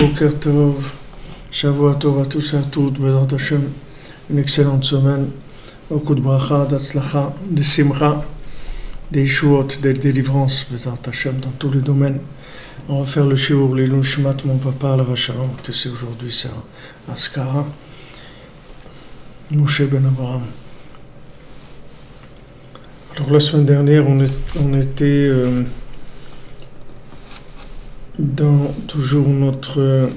Boker Tov, Shavua Tov à tous et à toutes, Bézat Hashem, une excellente semaine, beaucoup de bracha, d'Atzlacha, de Simcha, des Yeshuot, des délivrances, Bézat Hashem, dans tous les domaines. On va faire le shiur, les Shmat, mon papa, la Vachalom, que c'est aujourd'hui, c'est à Askara, Moshe Ben Abraham. Alors la semaine dernière, on était dans toujours notre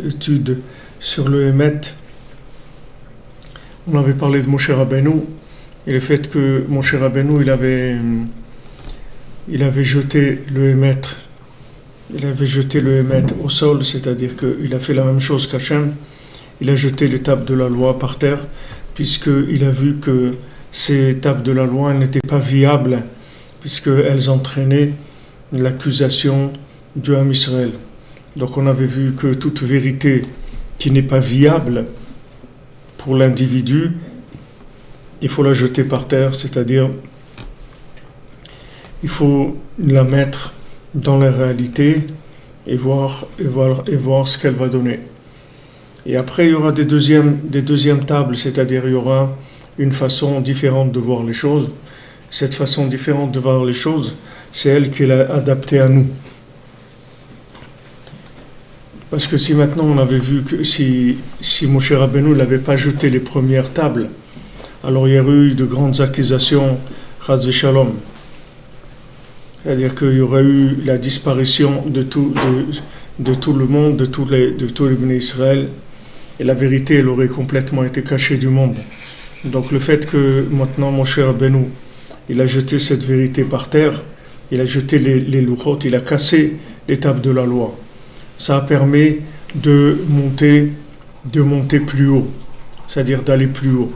étude sur le Hémet. On avait parlé de Moshe Rabbeinu et le fait que Moshe Rabbeinu il avait jeté le Hémet. Il avait jeté le Hémet au sol, c'est-à-dire qu'il a fait la même chose qu'Hachem. Il a jeté les tables de la loi par terre, puisqu'il a vu que ces tables de la loi n'étaient pas viables, puisqu'elles entraînaient l'accusation du Ham Israël. Donc on avait vu que toute vérité qui n'est pas viable pour l'individu, il faut la jeter par terre, c'est-à-dire il faut la mettre dans la réalité et voir ce qu'elle va donner. Et après il y aura des deuxièmes tables, c'est-à-dire il y aura une façon différente de voir les choses. Cette façon différente de voir les choses, c'est elle qui l'a adaptée à nous. Parce que si maintenant on avait vu que si Moshe Rabbeinu n'avait pas jeté les premières tables, alors il y aurait eu de grandes accusations, Chas v'Shalom. C'est-à-dire qu'il y aurait eu la disparition de tout le monde, de tous les Bnei Israël, et la vérité elle aurait complètement été cachée du monde. Donc le fait que maintenant Moshe Rabbeinu il a jeté cette vérité par terre, il a jeté les louchot, il a cassé les tables de la loi. Ça a permis de monter plus haut, c'est-à-dire d'aller plus haut.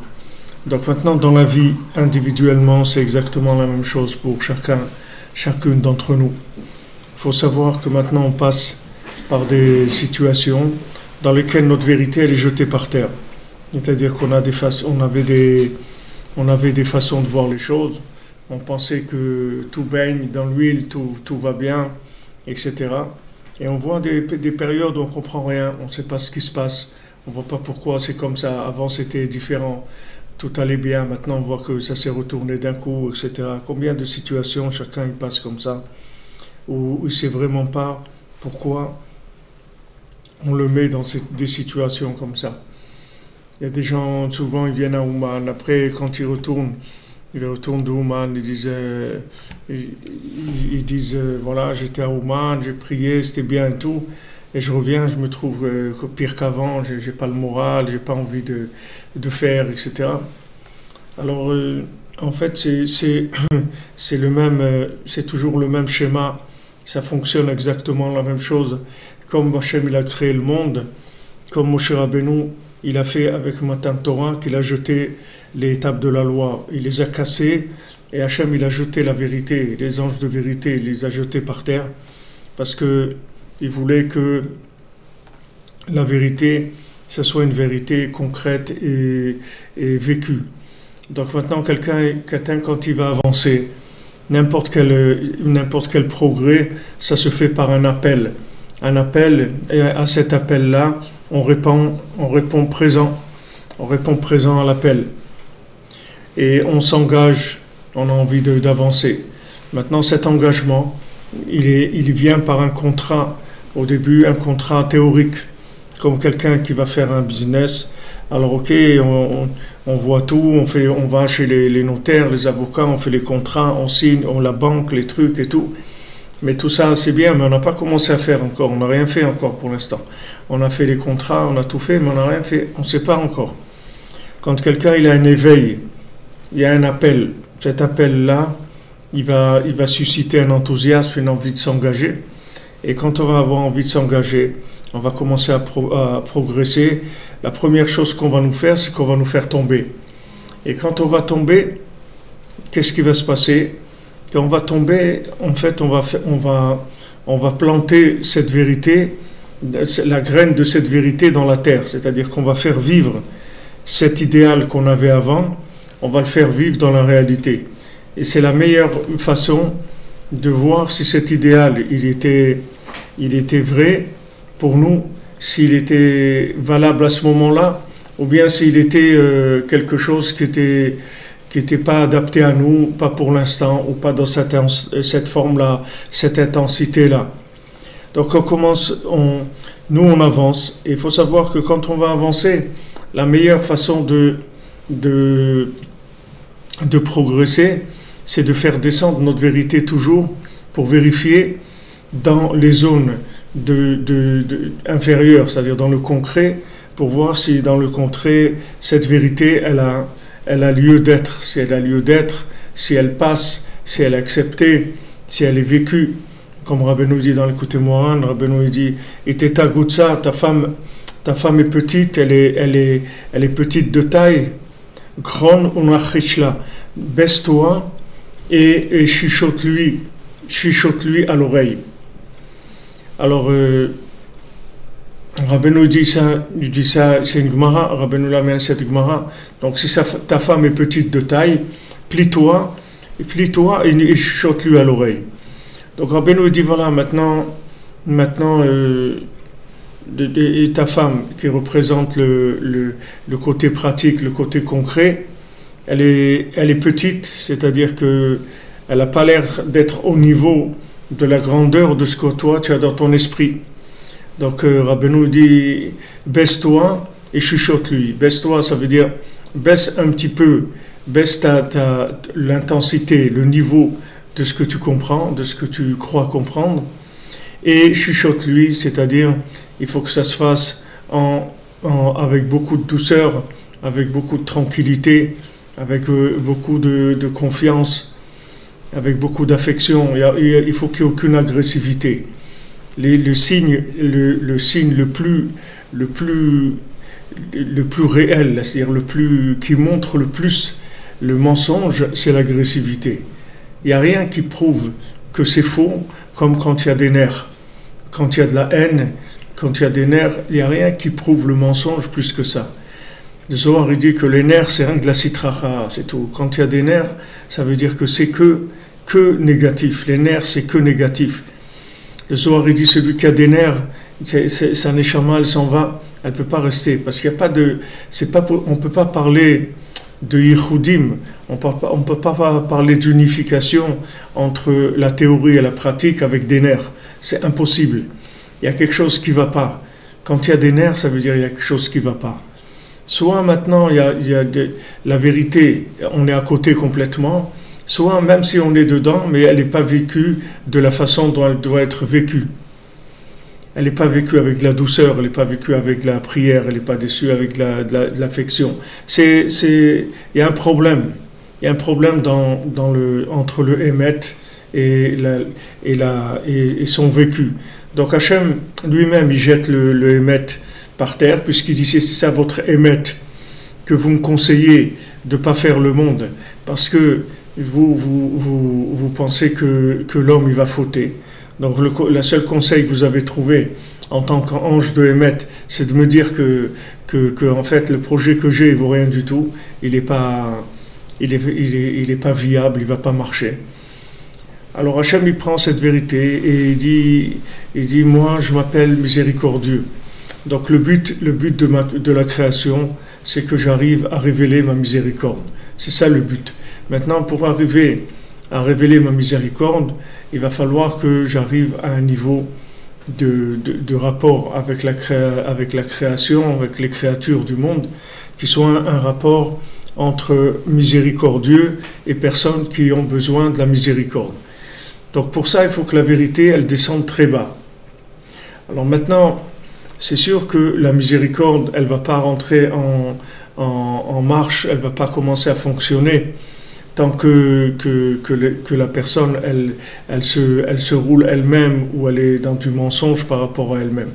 Donc maintenant dans la vie individuellement, c'est exactement la même chose pour chacune d'entre nous. Il faut savoir que maintenant on passe par des situations dans lesquelles notre vérité elle est jetée par terre. C'est-à-dire qu'on avait des façons de voir les choses. On pensait que tout baigne dans l'huile, tout va bien, etc. Et on voit des périodes où on ne comprend rien, on ne sait pas ce qui se passe, on ne voit pas pourquoi c'est comme ça. Avant c'était différent, tout allait bien, maintenant on voit que ça s'est retourné d'un coup, etc. Combien de situations chacun il passe comme ça, où il ne sait vraiment pas pourquoi on le met dans des situations comme ça. Il y a des gens, souvent ils viennent à Ouman, après quand ils retournent de Ouman, ils disent voilà, j'étais à Ouman, j'ai prié, c'était bien et tout, et je reviens, je me trouve pire qu'avant, j'ai pas le moral, j'ai pas envie de faire, etc. Alors en fait c'est le même, c'est toujours le même schéma, ça fonctionne exactement la même chose, comme Hachem il a créé le monde, comme Moshe Rabbeinu il a fait avec Matan Torah, qu'il a jeté les tables de la loi, il les a cassées, et Hachem il a jeté la vérité, les anges de vérité, il les a jetés par terre, parce qu'il voulait que la vérité, ce soit une vérité concrète et vécue. Donc maintenant, quelqu'un quand il va avancer, n'importe quel progrès, ça se fait par un appel. Un appel, et à cet appel-là, on répond présent à l'appel. Et on s'engage, on a envie d'avancer. Maintenant, cet engagement, il vient par un contrat. Au début, un contrat théorique, comme quelqu'un qui va faire un business. Alors, ok, on voit tout, on va chez les notaires, les avocats, on fait les contrats, on signe, on la banque, les trucs et tout. Mais tout ça, c'est bien, mais on n'a pas commencé à faire encore. On n'a rien fait encore pour l'instant. On a fait les contrats, on a tout fait, mais on n'a rien fait. On ne sait pas encore. Quand quelqu'un il a un éveil, il y a un appel. Cet appel-là, il va susciter un enthousiasme, une envie de s'engager. Et quand on va avoir envie de s'engager, on va commencer à progresser. La première chose qu'on va nous faire, c'est qu'on va nous faire tomber. Et quand on va tomber, qu'est-ce qui va se passer ? Et on va tomber, en fait, on va planter cette vérité, la graine de cette vérité dans la terre. C'est-à-dire qu'on va faire vivre cet idéal qu'on avait avant, on va le faire vivre dans la réalité. Et c'est la meilleure façon de voir si cet idéal, il était il était vrai pour nous, s'il était valable à ce moment-là, ou bien s'il était quelque chose qui était pas adapté à nous, pas pour l'instant, ou pas dans cette forme-là, cette intensité-là. Donc nous on avance, et il faut savoir que quand on va avancer, la meilleure façon de progresser, c'est de faire descendre notre vérité toujours pour vérifier dans les zones inférieures, c'est-à-dire dans le concret, pour voir si dans le concret, cette vérité, elle a lieu d'être. Si elle a lieu d'être, si elle passe, si elle est acceptée, si elle est vécue. Comme Rabbeinu dit dans l'écoute Moran, Rabbeinu dit « Et ta goutsa, ta femme est petite, elle est petite de taille. Gron unachishla, baisse-toi et chuchote-lui à l'oreille. » Alors, Rabbeinu dit ça, c'est une Gemara, Rabbeinu l'amène cette Gemara. Donc, si ta femme est petite de taille, plie-toi et chuchote-lui à l'oreille. Donc, Rabbeinu dit voilà, maintenant et ta femme qui représente le côté pratique, le côté concret, elle est petite, c'est-à-dire que elle n'a pas l'air d'être au niveau de la grandeur de ce que toi tu as dans ton esprit. Donc Rabbeinu dit baisse-toi et chuchote-lui. Baisse-toi, ça veut dire baisse un petit peu, baisse l'intensité, le niveau de ce que tu comprends, de ce que tu crois comprendre, et chuchote-lui, c'est-à-dire il faut que ça se fasse avec beaucoup de douceur, avec beaucoup de tranquillité, avec beaucoup de confiance, avec beaucoup d'affection. Il faut qu'il n'y ait aucune agressivité. Le signe le plus réel, c'est-à-dire qui montre le plus le mensonge, c'est l'agressivité. Il n'y a rien qui prouve que c'est faux, comme quand il y a des nerfs. Quand il y a de la haine, quand il y a des nerfs, il n'y a rien qui prouve le mensonge plus que ça. Le Zohar il dit que les nerfs, c'est rien que de la citracha, c'est tout. Quand il y a des nerfs, ça veut dire que c'est que négatif. Les nerfs, c'est que négatif. Le Zohar il dit celui qui a des nerfs, sa neshama, elle s'en va, elle ne peut pas rester. Parce qu'il n'y a pas de. On ne peut pas parler de yichudim, on ne peut pas parler d'unification entre la théorie et la pratique avec des nerfs. C'est impossible. Il y a quelque chose qui ne va pas. Quand il y a des nerfs, ça veut dire qu'il y a quelque chose qui ne va pas. Soit maintenant, il y a la vérité, on est à côté complètement, soit même si on est dedans, mais elle n'est pas vécue de la façon dont elle doit être vécue. Elle n'est pas vécue avec de la douceur, elle n'est pas vécue avec de la prière, elle n'est pas vécue avec de l'affection. Il y a un problème. Il y a un problème entre le émet et son vécu. Donc Hachem lui-même, il jette le émet par terre, puisqu'il dit c'est ça votre émet que vous me conseillez de ne pas faire le monde, parce que vous pensez que l'homme il va fauter. Donc le seul conseil que vous avez trouvé en tant qu'ange de Hémet, c'est de me dire que en fait le projet que j'ai ne vaut rien du tout, il n'est pas viable, il ne va pas marcher. Alors Hachem il prend cette vérité et il dit moi je m'appelle miséricordieux. Donc le but de la création, c'est que j'arrive à révéler ma miséricorde. C'est ça le but. Maintenant, pour arriver à révéler ma miséricorde, il va falloir que j'arrive à un niveau de rapport avec la création, avec les créatures du monde, qui soit un rapport entre miséricordieux et personnes qui ont besoin de la miséricorde. Donc pour ça, il faut que la vérité, elle descende très bas. Alors maintenant, c'est sûr que la miséricorde, elle ne va pas rentrer en marche, elle ne va pas commencer à fonctionner tant que la personne, elle se roule elle-même ou elle est dans du mensonge par rapport à elle-même.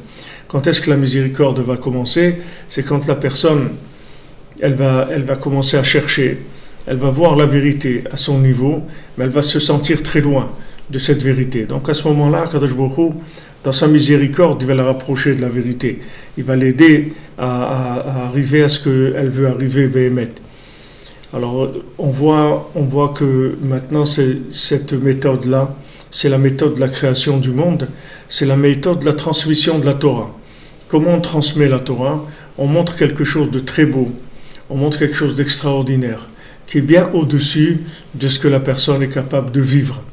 Quand est-ce que la miséricorde va commencer? C'est quand la personne, elle va commencer à chercher, elle va voir la vérité à son niveau, mais elle va se sentir très loin de cette vérité. Donc à ce moment-là, Kadosh Baruch Hu, dans sa miséricorde, il va la rapprocher de la vérité. Il va l'aider à arriver à ce qu'elle veut arriver, Béhémet. Alors, on voit que maintenant, cette méthode-là, c'est la méthode de la création du monde, c'est la méthode de la transmission de la Torah. Comment on transmet la Torah? On montre quelque chose de très beau, on montre quelque chose d'extraordinaire, qui est bien au-dessus de ce que la personne est capable de vivre.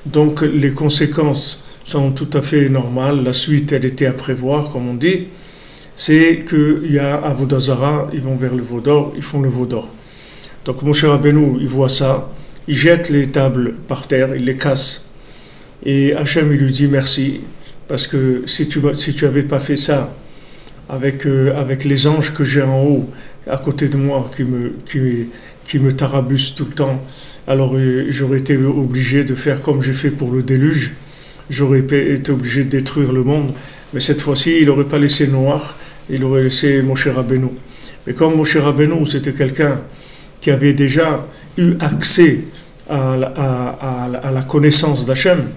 Donc les conséquences sont tout à fait normales, la suite elle était à prévoir, comme on dit, c'est qu'il y a Avodah Zarah, ils vont vers le veau d'or, ils font le veau d'or. Donc Moshe Rabbeinu, il voit ça, il jette les tables par terre, il les casse, et Hachem il lui dit merci, parce que si tu avais pas fait ça avec les anges que j'ai en haut, à côté de moi, qui me tarabussent tout le temps, alors j'aurais été obligé de faire comme j'ai fait pour le déluge, j'aurais été obligé de détruire le monde, mais cette fois-ci, il n'aurait pas laissé Noach, il aurait laissé Moshe Rabbeinu. Mais comme Moshe Rabbeinu, c'était quelqu'un qui avait déjà eu accès à la connaissance d'Hachem.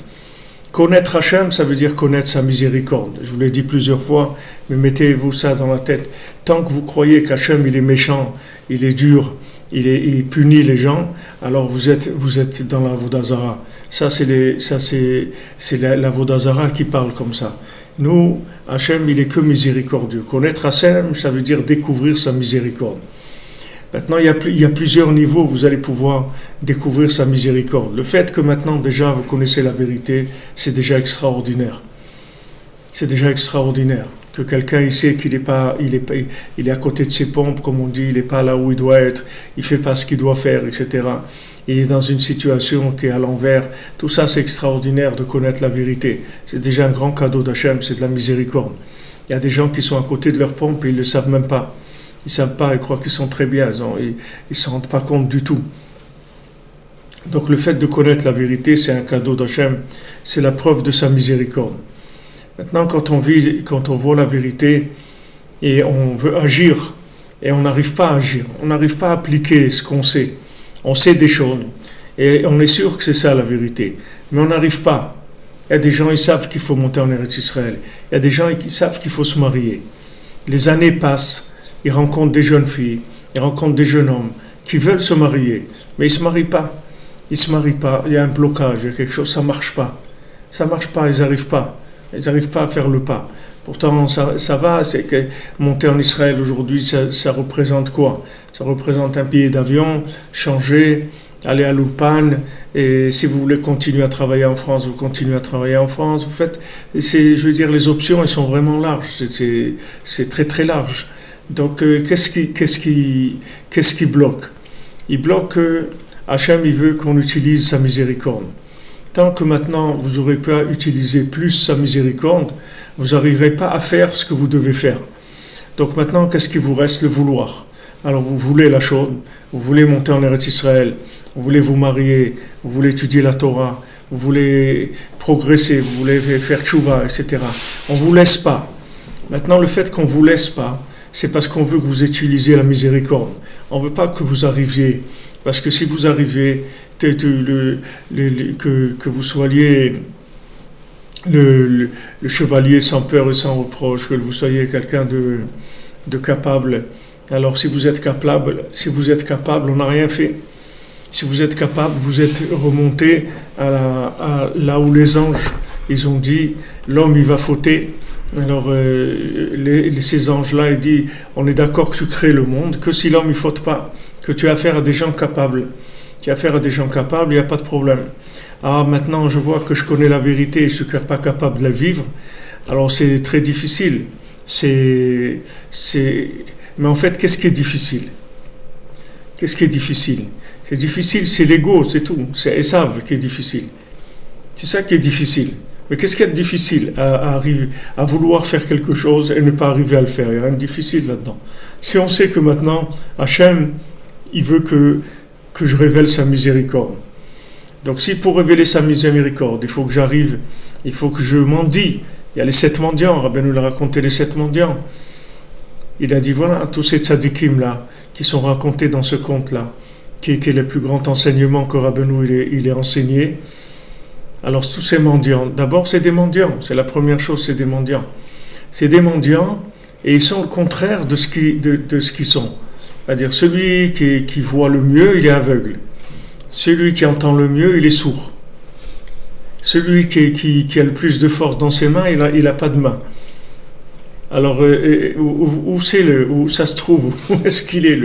Connaître Hachem, ça veut dire connaître sa miséricorde. Je vous l'ai dit plusieurs fois, mais mettez-vous ça dans la tête. Tant que vous croyez qu'Hachem, il est méchant, il est dur, il punit les gens, alors vous êtes dans la Avodah Zarah. Ça, c'est l'Avodah Zarah qui parle comme ça. Nous, Hachem, il est que miséricordieux. Connaître Hachem, ça veut dire découvrir sa miséricorde. Maintenant, il y a plusieurs niveaux où vous allez pouvoir découvrir sa miséricorde. Le fait que maintenant, déjà, vous connaissez la vérité, c'est déjà extraordinaire. C'est déjà extraordinaire. Que quelqu'un, il sait qu'il il est à côté de ses pompes, comme on dit, il n'est pas là où il doit être, il ne fait pas ce qu'il doit faire, etc. Il est dans une situation qui est à l'envers. Tout ça, c'est extraordinaire de connaître la vérité. C'est déjà un grand cadeau d'Hachem, c'est de la miséricorde. Il y a des gens qui sont à côté de leur pompe et ils ne le savent même pas. Ils ne savent pas, ils croient qu'ils sont très bien, ils ne se rendent pas compte du tout. Donc le fait de connaître la vérité, c'est un cadeau d'Hachem, c'est la preuve de sa miséricorde. Maintenant, quand on voit la vérité et on veut agir, et on n'arrive pas à agir, on n'arrive pas à appliquer ce qu'on sait. On sait des choses, et on est sûr que c'est ça la vérité, mais on n'arrive pas. Il y a des gens, ils savent qu'il faut monter en Eretz Israël. Il y a des gens qui savent qu'il faut se marier. Les années passent, ils rencontrent des jeunes filles, ils rencontrent des jeunes hommes qui veulent se marier, mais ils ne se marient pas. Ils ne se marient pas, il y a un blocage, il y a quelque chose, ça ne marche pas. Ça ne marche pas, ils n'arrivent pas. Ils n'arrivent pas à faire le pas. Pourtant, ça va, c'est que monter en Israël aujourd'hui, ça représente quoi? Ça représente un billet d'avion, changer, aller à l'Ulpan, et si vous voulez continuer à travailler en France, vous continuez à travailler en France. Vous faites, je veux dire, les options, elles sont vraiment larges, c'est très très large. Donc, qu'est-ce qui bloque? Il bloque que Hachem, il veut qu'on utilise sa miséricorde. Tant que maintenant, vous n'aurez pas utilisé plus sa miséricorde, vous n'arriverez pas à faire ce que vous devez faire. Donc maintenant, qu'est-ce qui vous reste? Le vouloir. Alors vous voulez la chose, vous voulez monter en Eretz Israël, vous voulez vous marier, vous voulez étudier la Torah, vous voulez progresser, vous voulez faire tchouva, etc. On ne vous laisse pas. Maintenant, le fait qu'on ne vous laisse pas, c'est parce qu'on veut que vous utilisiez la miséricorde. On ne veut pas que vous arriviez, parce que si vous arrivez, que vous soyez le chevalier sans peur et sans reproche, que vous soyez quelqu'un de capable. Alors si vous êtes capable, on n'a rien fait. Si vous êtes capable, vous êtes remonté à là où les anges, ils ont dit, l'homme il va fauter. Alors ces anges-là, ils disent, on est d'accord que tu crées le monde, que si l'homme il faute pas, que tu as affaire à des gens capables. Tu as affaire à des gens capables, il n'y a pas de problème. Ah, maintenant je vois que je connais la vérité et je ne suis pas capable de la vivre, alors c'est très difficile. Mais en fait, qu'est-ce qui est difficile? Qu'est-ce qui est difficile? C'est difficile, c'est l'ego, c'est tout. C'est Esav qui est difficile. C'est ça qui est difficile. Mais qu'est-ce qui est difficile à vouloir faire quelque chose et ne pas arriver à le faire? Il n'y a rien de difficile là-dedans. Si on sait que maintenant, Hachem, il veut que je révèle sa miséricorde. Donc si pour révéler sa miséricorde, il faut que j'arrive, il faut que je mendie. Il y a les 7 mendiants, Rabbi nous l'a raconté, les 7 mendiants. Il a dit, voilà, tous ces tzadikim-là, qui sont racontés dans ce conte-là, qui est le plus grand enseignement que Rabbi nous il est enseigné. Alors tous ces mendiants, d'abord c'est des mendiants, c'est la première chose, c'est des mendiants. C'est des mendiants, et ils sont le contraire de ce qu'ils sont. C'est-à-dire, celui qui voit le mieux, il est aveugle. Celui qui entend le mieux, il est sourd. Celui qui a le plus de force dans ses mains, il a pas de main. Alors, où où ça se trouve? Où est-ce qu'il est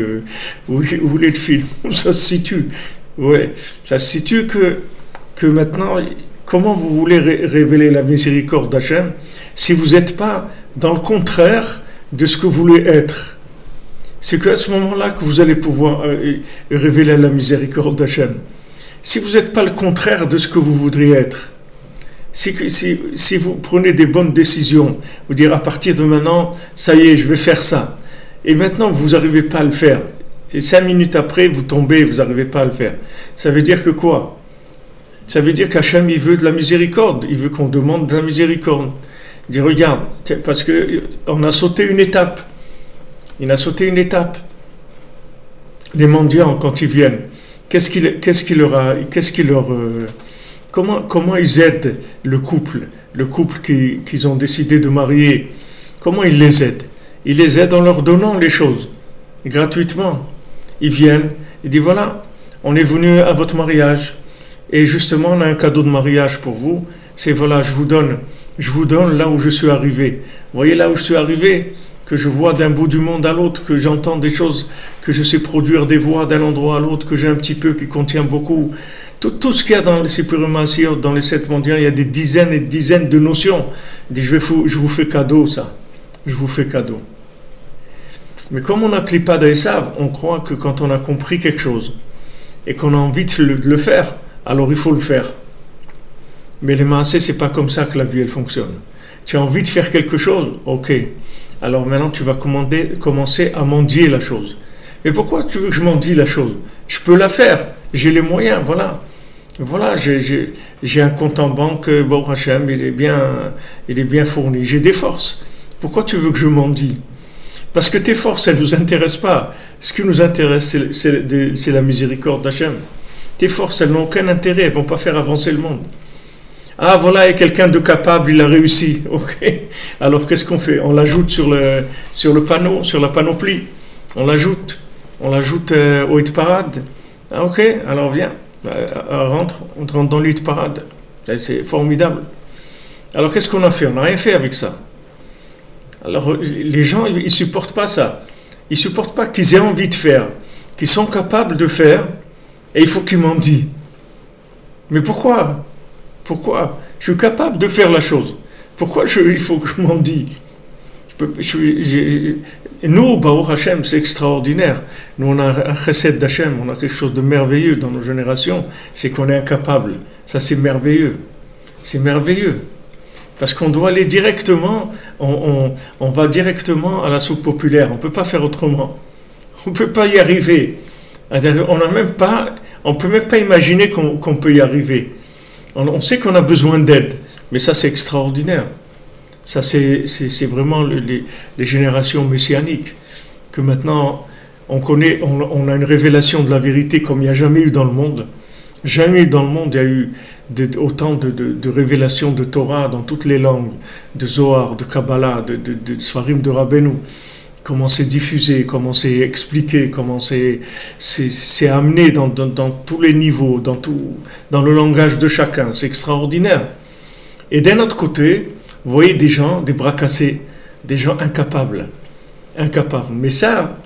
où est le fil? Où ça se situe? Ouais, ça se situe que maintenant, comment vous voulez révéler la miséricorde d'Hachem si vous n'êtes pas dans le contraire de ce que vous voulez être? C'est qu'à ce moment-là que vous allez pouvoir révéler la miséricorde d'Hachem. Si vous n'êtes pas le contraire de ce que vous voudriez être, si vous prenez des bonnes décisions, vous dire à partir de maintenant, ça y est, je vais faire ça, et maintenant vous n'arrivez pas à le faire, et 5 minutes après vous tombez, vous n'arrivez pas à le faire, ça veut dire que quoi? Ça veut dire qu'Hachem il veut de la miséricorde, il veut qu'on demande de la miséricorde. Il dit regarde, parce qu'on a sauté une étape. Il a sauté une étape. Les mendiants, quand ils viennent, comment ils aident le couple qu'ils ont décidé de marier? Comment ils les aident? Ils les aident en leur donnant les choses, gratuitement. Ils viennent, ils disent voilà, on est venu à votre mariage, et justement on a un cadeau de mariage pour vous, c'est voilà, je vous donne là où je suis arrivé. Vous voyez là où je suis arrivé? Que je vois d'un bout du monde à l'autre, que j'entends des choses, que je sais produire des voix d'un endroit à l'autre, que j'ai un petit peu qui contient beaucoup. Tout ce qu'il y a dans les Sipurima, dans les 7 mondiaux, il y a des dizaines et des dizaines de notions. Il dit, je vous fais cadeau ça. Je vous fais cadeau. Mais comme on a clipé d'Esav, on croit que quand on a compris quelque chose et qu'on a envie de le faire, alors il faut le faire. Mais les maasés, c'est pas comme ça que la vie elle fonctionne. Tu as envie de faire quelque chose, ok. Alors maintenant tu vas commencer à mendier la chose. Mais pourquoi tu veux que je mendie la chose? Je peux la faire, j'ai les moyens, voilà. Voilà, j'ai un compte en banque, bon Hachem, il est bien fourni. J'ai des forces. Pourquoi tu veux que je mendie? Parce que tes forces, elles ne nous intéressent pas. Ce qui nous intéresse, c'est la miséricorde d'Hachem. Tes forces, elles n'ont aucun intérêt, elles ne vont pas faire avancer le monde. Ah voilà, et quelqu'un de capable, il a réussi. Ok. Alors qu'est-ce qu'on fait? On l'ajoute sur le panneau, sur la panoplie. On l'ajoute au hit parade. Ah ok, alors viens, on rentre dans le hit parade. C'est formidable. Alors qu'est-ce qu'on a fait? On n'a rien fait avec ça. Alors les gens, ils supportent pas ça. Ils supportent pas qu'ils aient envie de faire, qu'ils sont capables de faire, et il faut qu'ils mendient. Mais pourquoi? Pourquoi? Je suis capable de faire la chose. Pourquoi il faut que je mendie? Nous, Baruch Hashem, c'est extraordinaire. Nous, on a un chesed d'Hachem, on a quelque chose de merveilleux dans nos générations, c'est qu'on est incapable. Ça, c'est merveilleux. C'est merveilleux. Parce qu'on doit aller directement, on va directement à la soupe populaire. On ne peut pas faire autrement. On ne peut pas y arriver. On ne peut même pas imaginer qu'on peut y arriver. On sait qu'on a besoin d'aide, mais ça c'est extraordinaire. Ça c'est vraiment les générations messianiques que maintenant on connaît, on a une révélation de la vérité comme il n'y a jamais eu dans le monde. Jamais dans le monde il y a eu autant de révélations de Torah dans toutes les langues, de Zohar, de Kabbalah, de Sfarim de Rabbeinu. Comment c'est diffusé, comment c'est expliqué, comment c'est amené dans tous les niveaux, dans le langage de chacun. C'est extraordinaire. Et d'un autre côté, vous voyez des gens, des bras cassés, des gens incapables. Mais ça,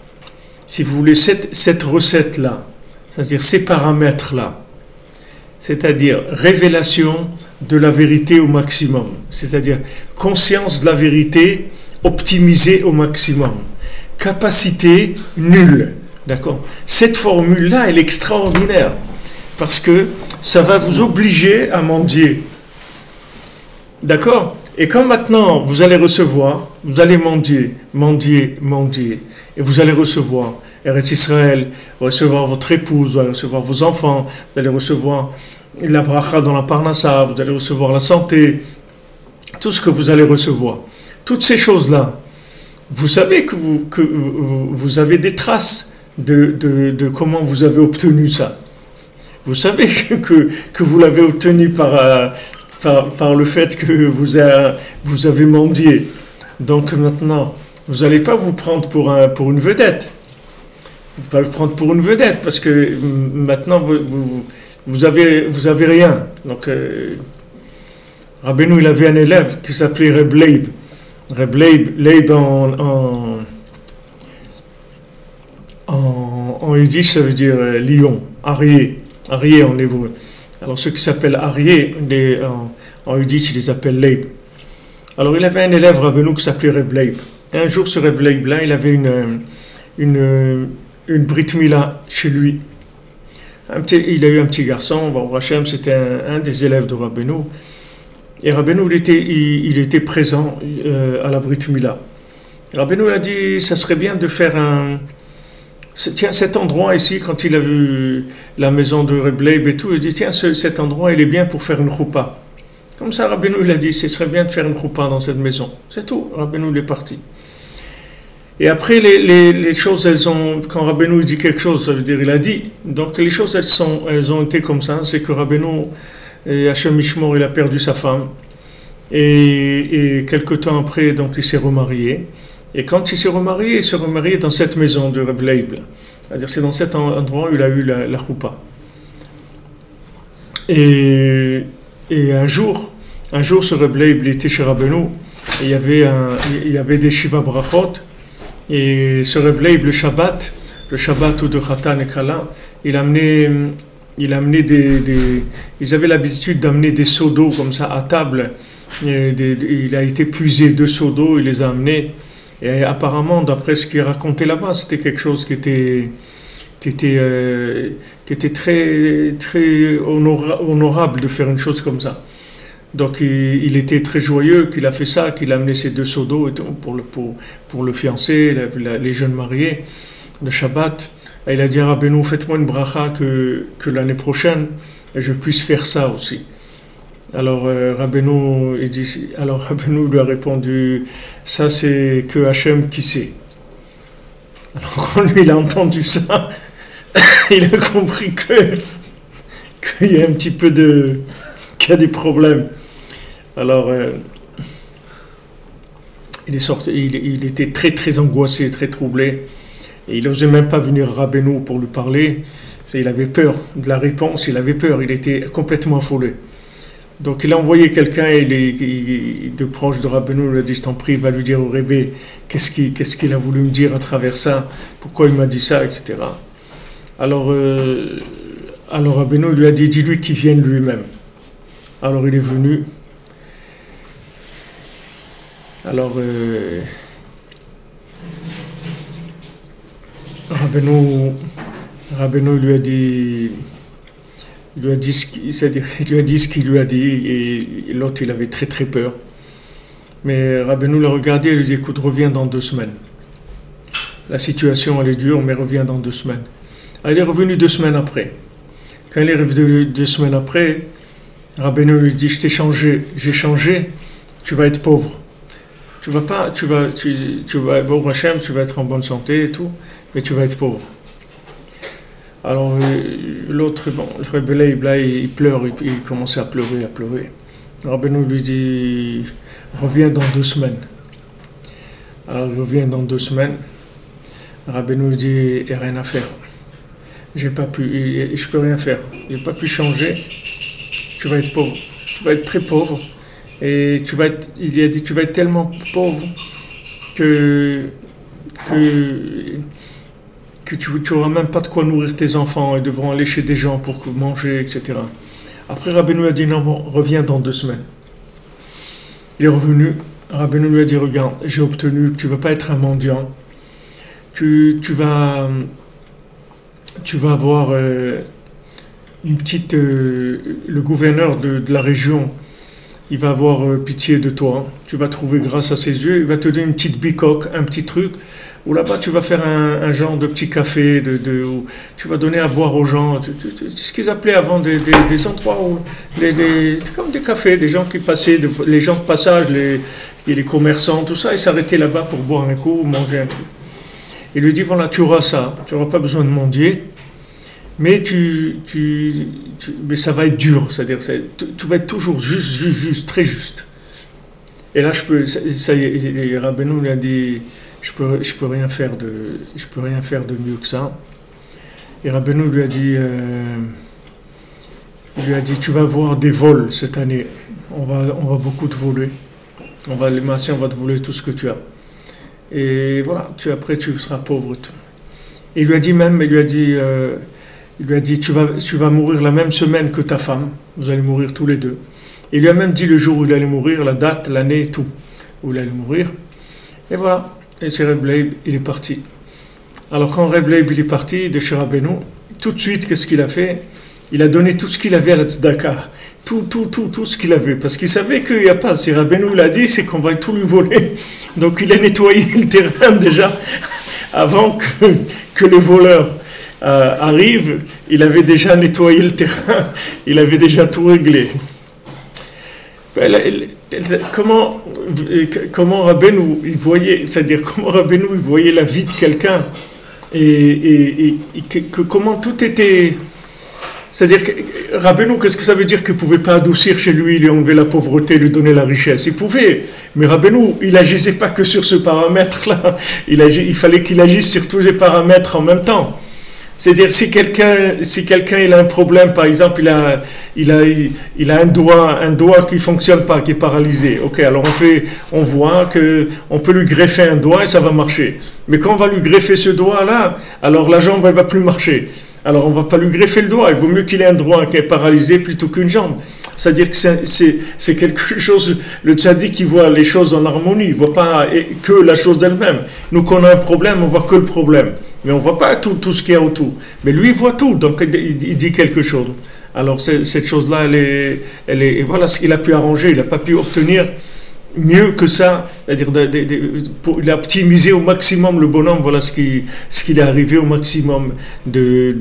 si vous voulez, cette recette-là, c'est-à-dire ces paramètres-là, c'est-à-dire révélation de la vérité au maximum, c'est-à-dire conscience de la vérité optimisée au maximum, capacité nulle, d'accord? Cette formule-là, elle est extraordinaire, parce que ça va vous obliger à mendier, d'accord? Et quand maintenant vous allez recevoir, vous allez mendier, et vous allez recevoir Eretz Israël, recevoir votre épouse, vous allez recevoir vos enfants, vous allez recevoir la bracha dans la parnassa, vous allez recevoir la santé, tout ce que vous allez recevoir. Toutes ces choses-là, vous savez que vous avez des traces de comment vous avez obtenu ça. Vous savez que vous l'avez obtenu par le fait que vous avez mendié. Donc maintenant, vous n'allez pas vous prendre pour une vedette. Vous ne pouvez pas vous prendre pour une vedette parce que maintenant vous avez rien. Donc Rabbeinu, il avait un élève qui s'appelait Reb Leib. Reb Leib, Leib en yiddish, ça veut dire lion, arié, arié en hébreu. Alors ceux qui s'appellent arié, en yiddish, ils les appellent Leib. Alors il avait un élève Rabbeinu qui s'appelait Reb Leib. Et un jour, ce Reb Leib-là, il avait une brit mila chez lui. Il a eu un petit garçon, bon, Hachem, c'était un des élèves de Rabbeinu. Et Rabbeinu, il était présent à la brit mila. Rabbeinu a dit, ça serait bien de faire tiens, cet endroit ici, quand il a vu la maison de Reb Leib et tout, il dit, tiens, cet endroit, il est bien pour faire une choupa. Comme ça, Rabbeinu, il a dit, ce serait bien de faire une choupa dans cette maison. C'est tout, Rabbeinu, il est parti. Et après, les choses, quand Rabbeinu dit quelque chose, ça veut dire il a dit. Donc les choses, elles ont été comme ça. C'est que Rabbeinu, Hachem Mishmor, il a perdu sa femme. Et quelque temps après, donc il s'est remarié. Et quand il s'est remarié dans cette maison de Reb Leib. C'est-à-dire c'est dans cet endroit où il a eu la choupa. Et un jour, ce Reb Leib, il était chez Rabbeinu. Et il y avait des Shiva Brachot. Et ce Reb Leib, le Shabbat ou de Khatan et Kala, il amenait ils avaient l'habitude d'amener des seaux d'eau comme ça à table. Il a été puisé 2 seaux d'eau, il les a amenés. Et apparemment, d'après ce qu'il racontait là-bas, c'était quelque chose qui était très, très honorable de faire une chose comme ça. Donc il était très joyeux qu'il a fait ça, qu'il a amené ces 2 seaux d'eau pour le fiancé, les jeunes mariés, le Shabbat. Et il a dit à Rabbeinu, faites-moi une bracha que l'année prochaine, je puisse faire ça aussi. Alors Rabbeinu lui a répondu, ça c'est que Hachem qui sait. Alors quand lui il a entendu ça, il a compris qu'il y a un petit peu qu'il y a des problèmes. Alors, il est sorti, il était très très angoissé, très troublé. Et il n'osait même pas venir à Rabbeinu pour lui parler. Il avait peur de la réponse, il avait peur, il était complètement affolé. Donc il a envoyé quelqu'un, de proche de Rabbeinu, il lui a dit, je t'en prie, va lui dire au Rebbe, qu'est-ce qu'il a voulu me dire à travers ça, pourquoi il m'a dit ça, etc. Alors Rabbeinu lui a dit, dis-lui qu'il vienne lui-même. Alors il est venu. Alors, Rabbeinu lui a dit ce qu'il lui a dit, et l'autre il avait très très peur. Mais Rabbeinu l'a regardé et lui a dit, écoute, reviens dans 2 semaines. La situation elle est dure, mais reviens dans 2 semaines. Alors, il est revenu 2 semaines après. Quand il est revenu 2 semaines après, Rabbeinu lui dit, j'ai changé, tu vas être pauvre. Tu vas, bon Hachem, tu vas être en bonne santé et tout, mais tu vas être pauvre. Alors l'autre, le Reb Leib, là, il pleure, il commençait à pleurer. Rabbeinu lui dit, reviens dans 2 semaines. Alors il revient dans 2 semaines. Rabbeinu lui dit, il n'y a rien à faire. Je peux rien faire. J'ai pas pu changer. Tu vas être pauvre. Tu vas être très pauvre. Et il a dit, tu vas être tellement pauvre que tu n'auras même pas de quoi nourrir tes enfants, ils devront aller chez des gens pour manger, etc. Après, Rabbeinu a dit, non, bon, reviens dans 2 semaines. Il est revenu, Rabbeinu lui a dit, regarde, j'ai obtenu que tu ne vas pas être un mendiant, tu vas avoir une petite... le gouverneur de la région, il va avoir pitié de toi. Tu vas trouver grâce à ses yeux, il va te donner une petite bicoque, un petit truc, où là-bas tu vas faire un genre de petit café, où tu vas donner à boire aux gens. Ce qu'ils appelaient avant des endroits où, comme des cafés, des gens qui passaient, les gens de passage, les commerçants, tout ça, ils s'arrêtaient là-bas pour boire un coup, manger un truc. Il lui dit, voilà, tu auras ça, tu n'auras pas besoin de mendier. Mais mais ça va être dur, c'est-à-dire tu vas être toujours juste, très juste. Et là, ça y est, Rabbeinu lui a dit, je peux rien faire de mieux que ça. Et Rabbeinu lui a dit, tu vas avoir des vols cette année. on va beaucoup te voler. Les Maasé, on va te voler tout ce que tu as. Et voilà, après tu seras pauvre. Et il lui a dit même, tu vas mourir la même semaine que ta femme. Vous allez mourir tous les deux. Il lui a même dit le jour où il allait mourir, la date, l'année, tout, où il allait mourir. Et voilà. Et c'est Reb Leib, il est parti. Alors quand Reb Leib il est parti de chez Rabbeinu, tout de suite, qu'est-ce qu'il a fait? Il a donné tout ce qu'il avait à la tzedaka. Tout ce qu'il avait. Parce qu'il savait qu'il n'y a pas. Si Rabbeinu l'a dit, c'est qu'on va tout lui voler. Donc il a nettoyé le terrain déjà avant que les voleurs arrivent. Il avait déjà nettoyé le terrain. Il avait déjà tout réglé. Comment Rabbeinu il voyait, c'est-à-dire comment Rabbeinu il voyait la vie de quelqu'un et comment tout était, c'est-à-dire que Rabbeinu, qu'est-ce que ça veut dire qu'il ne pouvait pas adoucir chez lui, lui enlever la pauvreté, lui donner la richesse? Il pouvait, mais Rabbeinu il n'agissait pas que sur ce paramètre-là, il fallait qu'il agisse sur tous les paramètres en même temps. C'est-à-dire si quelqu'un il a un problème, par exemple il a un doigt qui fonctionne pas, qui est paralysé. Ok, alors on voit que on peut lui greffer un doigt et ça va marcher. Mais quand on va lui greffer ce doigt-là, alors la jambe elle va plus marcher. Alors on va pas lui greffer le doigt. Il vaut mieux qu'il ait un doigt qui est paralysé plutôt qu'une jambe. C'est-à-dire que c'est quelque chose. Le tzaddik il voit les choses en harmonie. Il voit pas que la chose elle-même. Nous quand on a un problème, on voit que le problème. Mais on ne voit pas tout ce qu'il y a autour. Mais lui, il voit tout, donc il dit quelque chose. Alors cette chose-là, elle est voilà ce qu'il a pu arranger. Il n'a pas pu obtenir mieux que ça. C'est-à-dire, il a optimisé au maximum le bonhomme. Voilà ce qu'il est arrivé au maximum de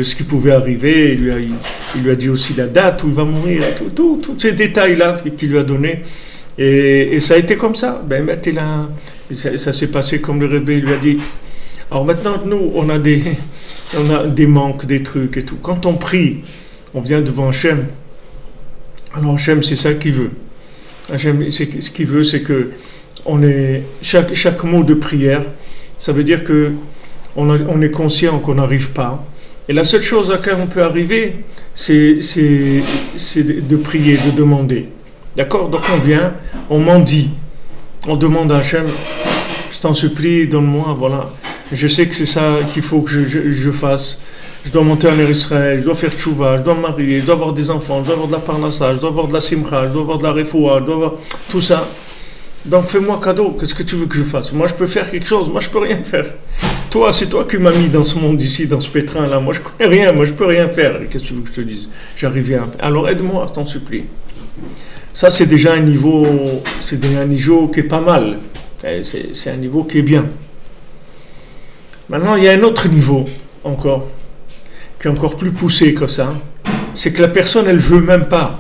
ce qui pouvait arriver. Il lui a dit aussi la date où il va mourir. Tous ces détails-là qu'il lui a donnés. Et ça a été comme ça. Ben, ça s'est passé comme le Rebbe lui a dit. Alors maintenant, nous, on a des manques, des trucs et tout. Quand on prie, on vient devant Hachem. Alors Hachem, c'est ça qu'il veut. Hachem, ce qu'il veut, c'est que chaque mot de prière, ça veut dire que on est conscient qu'on n'arrive pas. Et la seule chose à laquelle on peut arriver, c'est de prier, de demander. D'accord? Donc on vient, on mendie, on demande à Hachem, je t'en supplie, donne-moi, voilà. Je sais que c'est ça qu'il faut que je fasse. Je dois monter en Israël, je dois faire tchouva, je dois me marier, je dois avoir des enfants, je dois avoir de la parnassa, je dois avoir de la simcha, je dois avoir de la refoua, je dois avoir tout ça. Donc fais-moi cadeau, qu'est-ce que tu veux que je fasse? Moi je peux faire quelque chose, moi je peux rien faire. Toi, c'est toi qui m'as mis dans ce monde ici, dans ce pétrin-là. Moi je connais rien, moi je peux rien faire. Qu'est-ce que tu veux que je te dise? J'arrive bien. Alors aide-moi, je t'en supplie. Ça c'est déjà un niveau qui est pas mal. C'est un niveau qui est bien. Maintenant, il y a un autre niveau encore, qui est encore plus poussé que ça. C'est que la personne, elle veut même pas.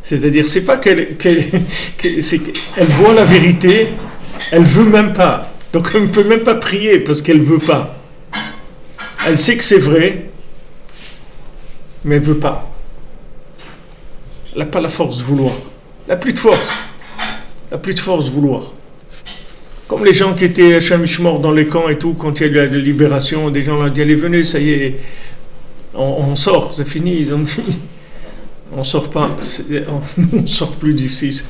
C'est-à-dire, c'est pas qu'elle voit la vérité, elle veut même pas. Donc, elle ne peut même pas prier parce qu'elle veut pas. Elle sait que c'est vrai, mais elle veut pas. Elle n'a pas la force de vouloir. Elle n'a plus de force. Elle n'a plus de force de vouloir. Comme les gens qui étaient chamishmor dans les camps et tout, quand il y a eu la libération, des gens ont dit allez venez, ça y est, on sort, c'est fini, ils ont dit on sort pas, on sort plus d'ici,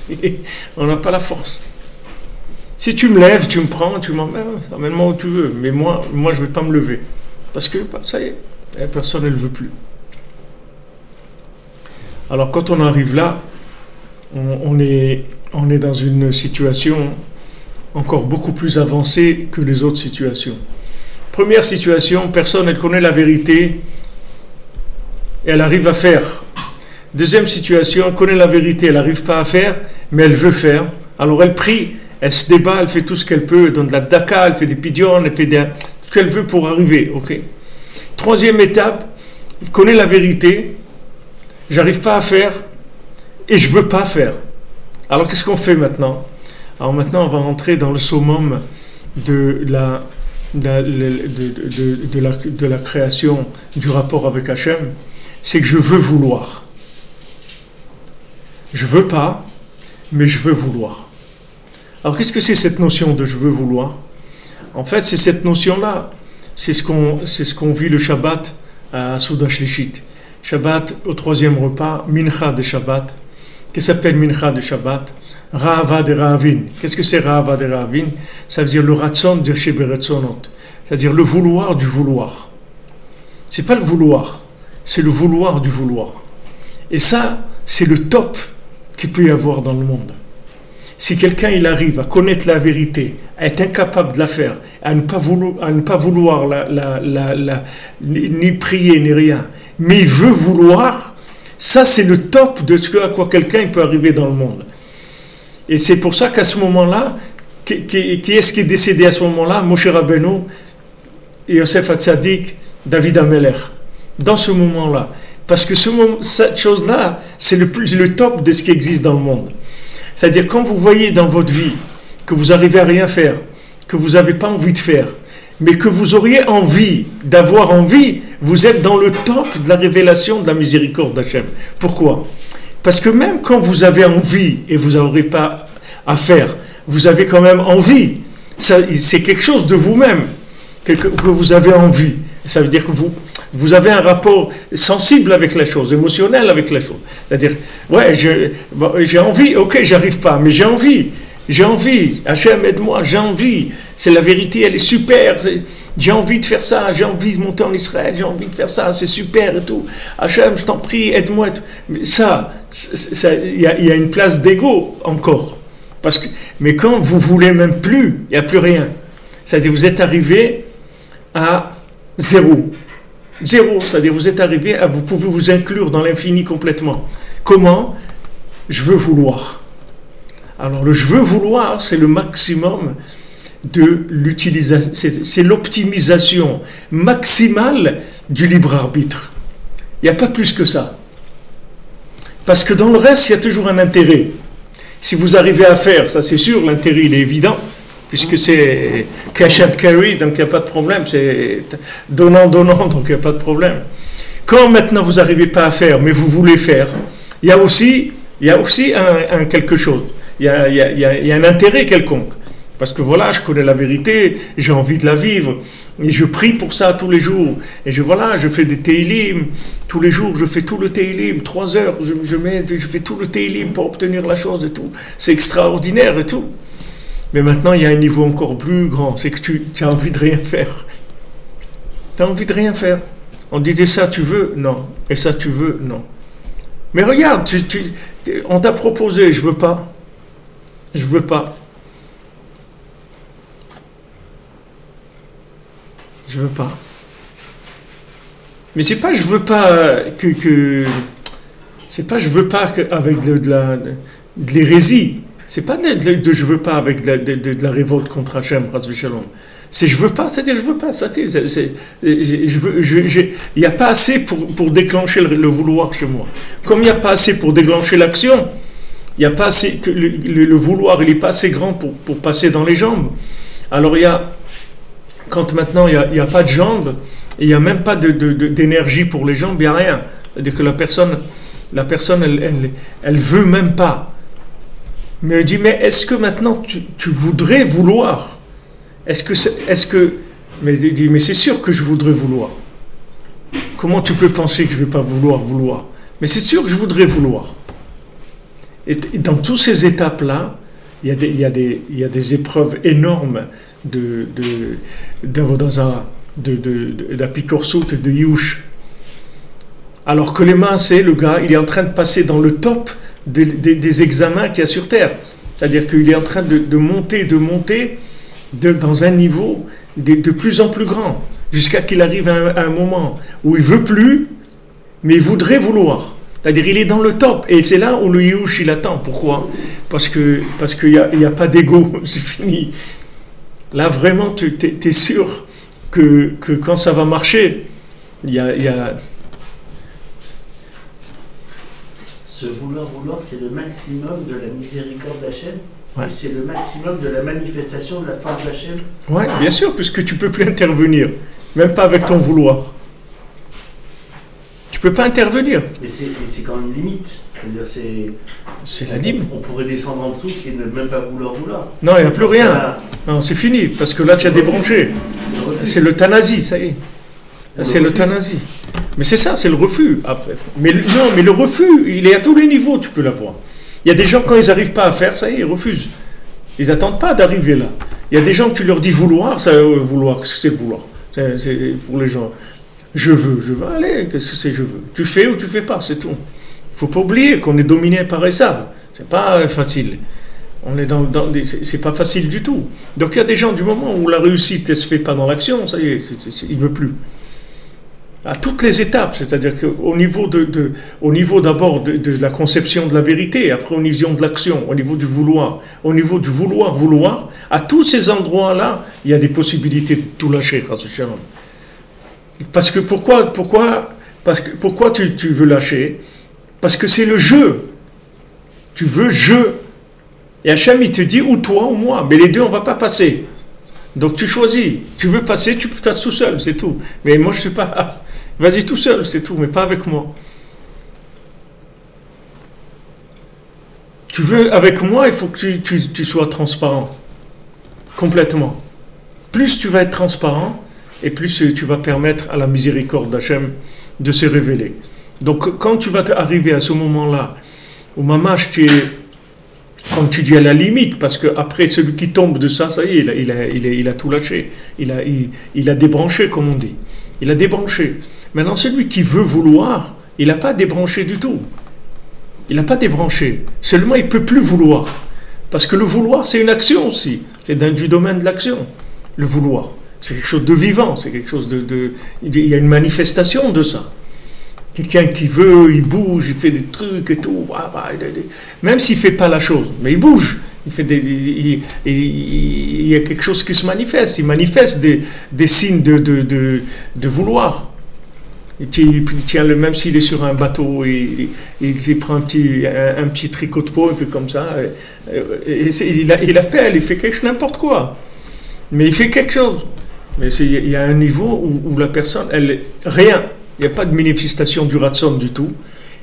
on n'a pas la force. Si tu me lèves, tu me prends, tu m'emmènes, amène-moi où tu veux, mais moi je vais pas me lever, parce que ça y est, la personne elle veut plus. Alors quand on arrive là, on est dans une situation encore beaucoup plus avancée que les autres situations. Première situation, personne, elle connaît la vérité et elle arrive à faire. Deuxième situation, elle connaît la vérité, elle n'arrive pas à faire, mais elle veut faire. Alors elle prie, elle se débat, elle fait tout ce qu'elle peut, elle donne de la daka, elle fait des pidyon, elle fait tout ce qu'elle veut pour arriver. Okay. Troisième étape, elle connaît la vérité, j'arrive pas à faire et je veux pas faire. Alors qu'est-ce qu'on fait maintenant? Alors maintenant, on va rentrer dans le summum de la création du rapport avec Hachem. C'est que je veux vouloir. Je veux pas, mais je veux vouloir. Alors qu'est-ce que c'est cette notion de je veux vouloir? En fait, c'est cette notion-là. C'est ce qu'on vit le Shabbat à Souda Shlishit. Shabbat, au troisième repas, Mincha de Shabbat. Qu'est-ce que s'appelle Mincha de Shabbat? Rahava de Rahavin. Qu'est-ce que c'est Rahava de Rahavin? Ça veut dire le Ratson de Sheberetzonot. C'est-à-dire le vouloir du vouloir. C'est pas le vouloir, c'est le vouloir du vouloir. Et ça, c'est le top qu'il peut y avoir dans le monde. Si quelqu'un il arrive à connaître la vérité, à être incapable de la faire, à ne pas vouloir ni prier ni rien, mais il veut vouloir, ça c'est le top de ce à quoi quelqu'un peut arriver dans le monde. Et c'est pour ça qu'à ce moment-là, qui est-ce qui est décédé à ce moment-là? Moshe Rabbeinu, Yosef Hatzadik, David Ameler. Dans ce moment-là. Parce que cette chose-là, c'est le top de ce qui existe dans le monde. C'est-à-dire, quand vous voyez dans votre vie que vous n'arrivez à rien faire, que vous n'avez pas envie de faire, mais que vous auriez envie d'avoir envie, vous êtes dans le top de la révélation de la miséricorde d'Hachem. Pourquoi? Parce que même quand vous avez envie et vous n'aurez pas à faire, vous avez quand même envie. C'est quelque chose de vous-même que vous avez envie. Ça veut dire que vous avez un rapport sensible avec la chose, émotionnel avec la chose. C'est-à-dire, ouais, j'ai envie, ok, j'arrive pas, mais j'ai envie. Hachem, aide-moi, j'ai envie. C'est la vérité, elle est super. J'ai envie de faire ça, j'ai envie de monter en Israël, j'ai envie de faire ça, c'est super et tout. Hachem, je t'en prie, aide-moi. Mais ça, il y a une place d'ego encore. Mais quand vous voulez même plus, il n'y a plus rien. C'est-à-dire, vous êtes arrivé à zéro. Zéro, c'est-à-dire vous êtes arrivé à, vous pouvez vous inclure dans l'infini complètement. Comment? Je veux vouloir. Alors le je veux vouloir, c'est le maximum de l'utilisation, c'est l'optimisation maximale du libre arbitre. Il n'y a pas plus que ça. Parce que dans le reste, il y a toujours un intérêt. Si vous arrivez à faire, ça c'est sûr, l'intérêt il est évident. Puisque c'est cash and carry, donc il n'y a pas de problème, c'est donnant, donc il n'y a pas de problème. Quand maintenant vous n'arrivez pas à faire, mais vous voulez faire, il y a aussi un quelque chose, il y a un intérêt quelconque. Parce que voilà, je connais la vérité, j'ai envie de la vivre, et je prie pour ça tous les jours. Et je fais des Teilim, tous les jours, je fais tout le Teilim, 3 heures, je fais tout le Teilim pour obtenir la chose et tout. C'est extraordinaire et tout. Mais maintenant, il y a un niveau encore plus grand, c'est que tu as envie de rien faire. Tu as envie de rien faire. On disait ça, tu veux? Non. Et ça, tu veux? Non. Mais regarde, on t'a proposé, je veux pas. Je veux pas. Je veux pas. Mais c'est pas je veux pas c'est pas je veux pas avec de l'hérésie. C'est pas de je veux pas avec de la révolte contre Hachem, c'est je veux pas, c'est-à-dire je veux pas, il n'y a pas assez pour déclencher le vouloir chez moi. Comme il n'y a pas assez pour déclencher l'action, il n'y a pas assez, que le vouloir il n'est pas assez grand pour passer dans les jambes. Alors quand maintenant il n'y a pas de jambes, et il n'y a même pas d'énergie pour les jambes, il n'y a rien. C'est-à-dire que la personne elle veut même pas. Mais elle dit, mais est-ce que maintenant tu voudrais vouloir? Mais il dit, mais c'est sûr que je voudrais vouloir. Comment tu peux penser que je ne vais pas vouloir? Mais c'est sûr que je voudrais vouloir. Et dans toutes ces étapes-là, il y a des épreuves énormes d'Avodazara, d'Apikorsut et de Yush. Alors que les mains, c'est le gars, il est en train de passer dans le top des examens qu'il y a sur Terre. C'est-à-dire qu'il est en train de monter dans un niveau de plus en plus grand, jusqu'à qu'il arrive à un moment où il ne veut plus, mais il voudrait vouloir. C'est-à-dire il est dans le top, et c'est là où le Yush il attend. Pourquoi? Parce qu'il n'y a pas d'ego, c'est fini. Là vraiment, tu es sûr que quand ça va marcher, il y a Ce vouloir, c'est le maximum de la miséricorde d'Hachem, ouais. Et c'est le maximum de la manifestation de la force d'Hachem. Oui, bien sûr, puisque tu ne peux plus intervenir, même pas avec ton vouloir. Tu ne peux pas intervenir. Mais c'est quand même limite. C'est-à-dire c'est la limite. On pourrait descendre en dessous et ne même pas vouloir. Non, il n'y a plus rien. Non, c'est fini, parce que là, tu as débranché. C'est l'euthanasie, ça y est. C'est l'euthanasie. Mais c'est ça, c'est le refus. Après. Mais non, mais le refus, il est à tous les niveaux, tu peux l'avoir. Il y a des gens, quand ils n'arrivent pas à faire, ça y est, ils refusent. Ils n'attendent pas d'arriver là. Il y a des gens que tu leur dis vouloir, ça vouloir, qu'est-ce que c'est vouloir? C'est pour les gens. Je veux, allez, qu'est-ce que c'est je veux? Tu fais ou tu fais pas, c'est tout. Il ne faut pas oublier qu'on est dominé par ça. C'est pas facile. On est c'est pas facile du tout. Donc il y a des gens, du moment où la réussite ne se fait pas dans l'action, ça y est, il ne veut plus. À toutes les étapes, c'est-à-dire qu'au niveau au niveau d'abord de la conception de la vérité, après au niveau de l'action, au niveau du vouloir, vouloir, à tous ces endroits-là, il y a des possibilités de tout lâcher, parce que pourquoi tu veux lâcher? Parce que c'est le jeu. Tu veux jeu. Et Hachem, il te dit ou toi ou moi, mais les deux, on ne va pas passer. Donc tu choisis. Tu veux passer, tu passes tout seul, c'est tout. Mais moi, je ne suis pas... Vas-y tout seul, c'est tout, mais pas avec moi. Tu veux avec moi, il faut que tu sois transparent. Complètement. Plus tu vas être transparent, et plus tu vas permettre à la miséricorde d'Hachem de se révéler. Donc quand tu vas arriver à ce moment-là, où mamash, comme tu dis, à la limite, parce qu'après celui qui tombe de ça, ça y est, il a tout lâché. Il a débranché, comme on dit. Il a débranché. Maintenant, celui qui veut vouloir, il n'a pas débranché du tout. Il n'a pas débranché. Seulement, il ne peut plus vouloir. Parce que le vouloir, c'est une action aussi. C'est du domaine de l'action. Le vouloir. C'est quelque chose de vivant. C'est quelque chose il y a une manifestation de ça. Quelqu'un qui veut, il bouge, il fait des trucs et tout. Même s'il ne fait pas la chose, mais il bouge. Il y a quelque chose qui se manifeste. Il manifeste des signes de vouloir. Même s'il est sur un bateau, il prend un petit tricot de peau, il fait comme ça. Il appelle, il fait n'importe quoi. Mais il fait quelque chose. Mais il y a un niveau où la personne, rien. Il n'y a pas de manifestation du ratson du tout.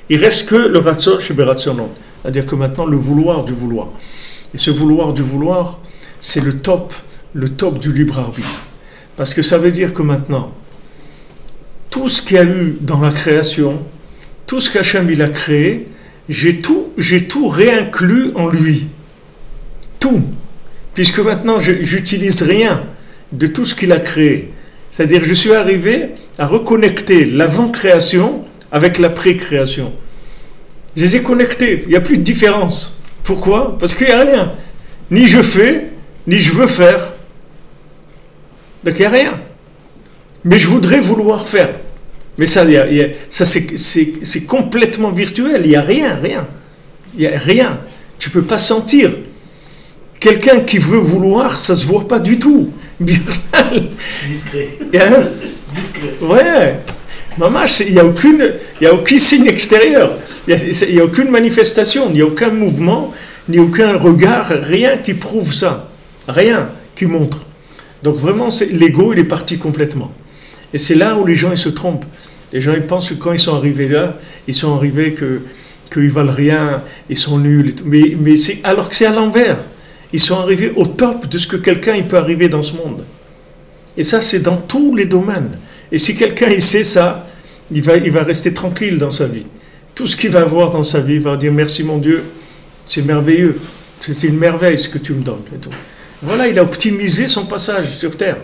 Il reste que le ratson chez Beratsonon. C'est-à-dire que maintenant, le vouloir du vouloir. Et ce vouloir du vouloir, c'est le top du libre arbitre. Parce que ça veut dire que maintenant, tout ce qu'il y a eu dans la création, tout ce qu'Hachem il a créé, j'ai tout réinclus en lui. Tout. Puisque maintenant, j'utilise rien de tout ce qu'il a créé. C'est-à-dire, je suis arrivé à reconnecter l'avant-création avec la pré-création. Je les ai connectés, il n'y a plus de différence. Pourquoi? Parce qu'il n'y a rien. Ni je fais, ni je veux faire. Donc il n'y a rien. Mais je voudrais vouloir faire. Mais ça c'est complètement virtuel, il n'y a rien. Il n'y a rien. Tu ne peux pas sentir. Quelqu'un qui veut vouloir, ça ne se voit pas du tout. Discret. Discret. Ouais. Maman, il n'y a aucun signe extérieur. Il n'y a aucune manifestation, il n'y a aucun mouvement, ni aucun regard, rien qui prouve ça. Rien qui montre. Donc vraiment, l'ego, il est parti complètement. Et c'est là où les gens ils se trompent. Les gens ils pensent que quand ils sont arrivés là, ils sont arrivés qu'ils valent rien, ils sont nuls. Et tout. Mais alors que c'est à l'envers. Ils sont arrivés au top de ce que quelqu'un il peut arriver dans ce monde. Et ça, c'est dans tous les domaines. Et si quelqu'un il sait ça, il va rester tranquille dans sa vie. Tout ce qu'il va avoir dans sa vie, il va dire merci mon Dieu, c'est merveilleux, c'est une merveille ce que tu me donnes. Et tout. Voilà, il a optimisé son passage sur terre,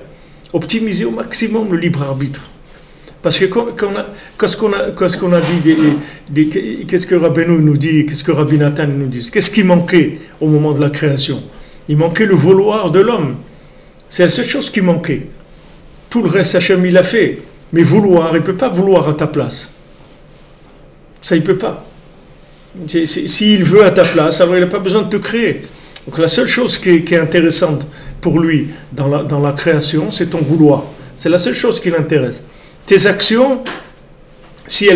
optimisé au maximum le libre arbitre. Parce que qu'est-ce qu'on a dit, qu'est-ce que Rabbeinu nous dit, qu'est-ce que Rabbi Nathan nous dit, qu'est-ce qui manquait au moment de la création? Il manquait le vouloir de l'homme. C'est la seule chose qui manquait. Tout le reste, Hachem, il a fait. Mais vouloir, il ne peut pas vouloir à ta place. Ça, il ne peut pas. S'il veut à ta place, alors il n'a pas besoin de te créer. Donc la seule chose qui est intéressante pour lui dans la création, c'est ton vouloir. C'est la seule chose qui l'intéresse. Tes actions, s'il y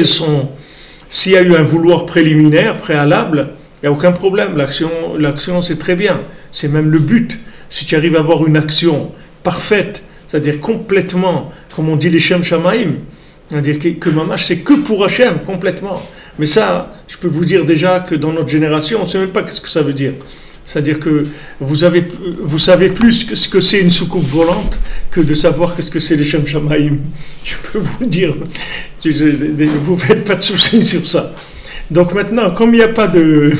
a eu un vouloir préliminaire, préalable, il n'y a aucun problème. L'action, c'est très bien. C'est même le but. Si tu arrives à avoir une action parfaite, c'est-à-dire complètement, comme on dit les Shem Shamaim, c'est-à-dire que Mamash, c'est que pour Hachem, complètement. Mais ça, je peux vous dire déjà que dans notre génération, on ne sait même pas ce que ça veut dire. C'est-à-dire que vous savez plus ce que c'est une soucoupe volante que de savoir ce que c'est les Shem Shamaïm. Je peux vous le dire. Vous ne faites pas de soucis sur ça. Donc maintenant, comme il n'y a pas de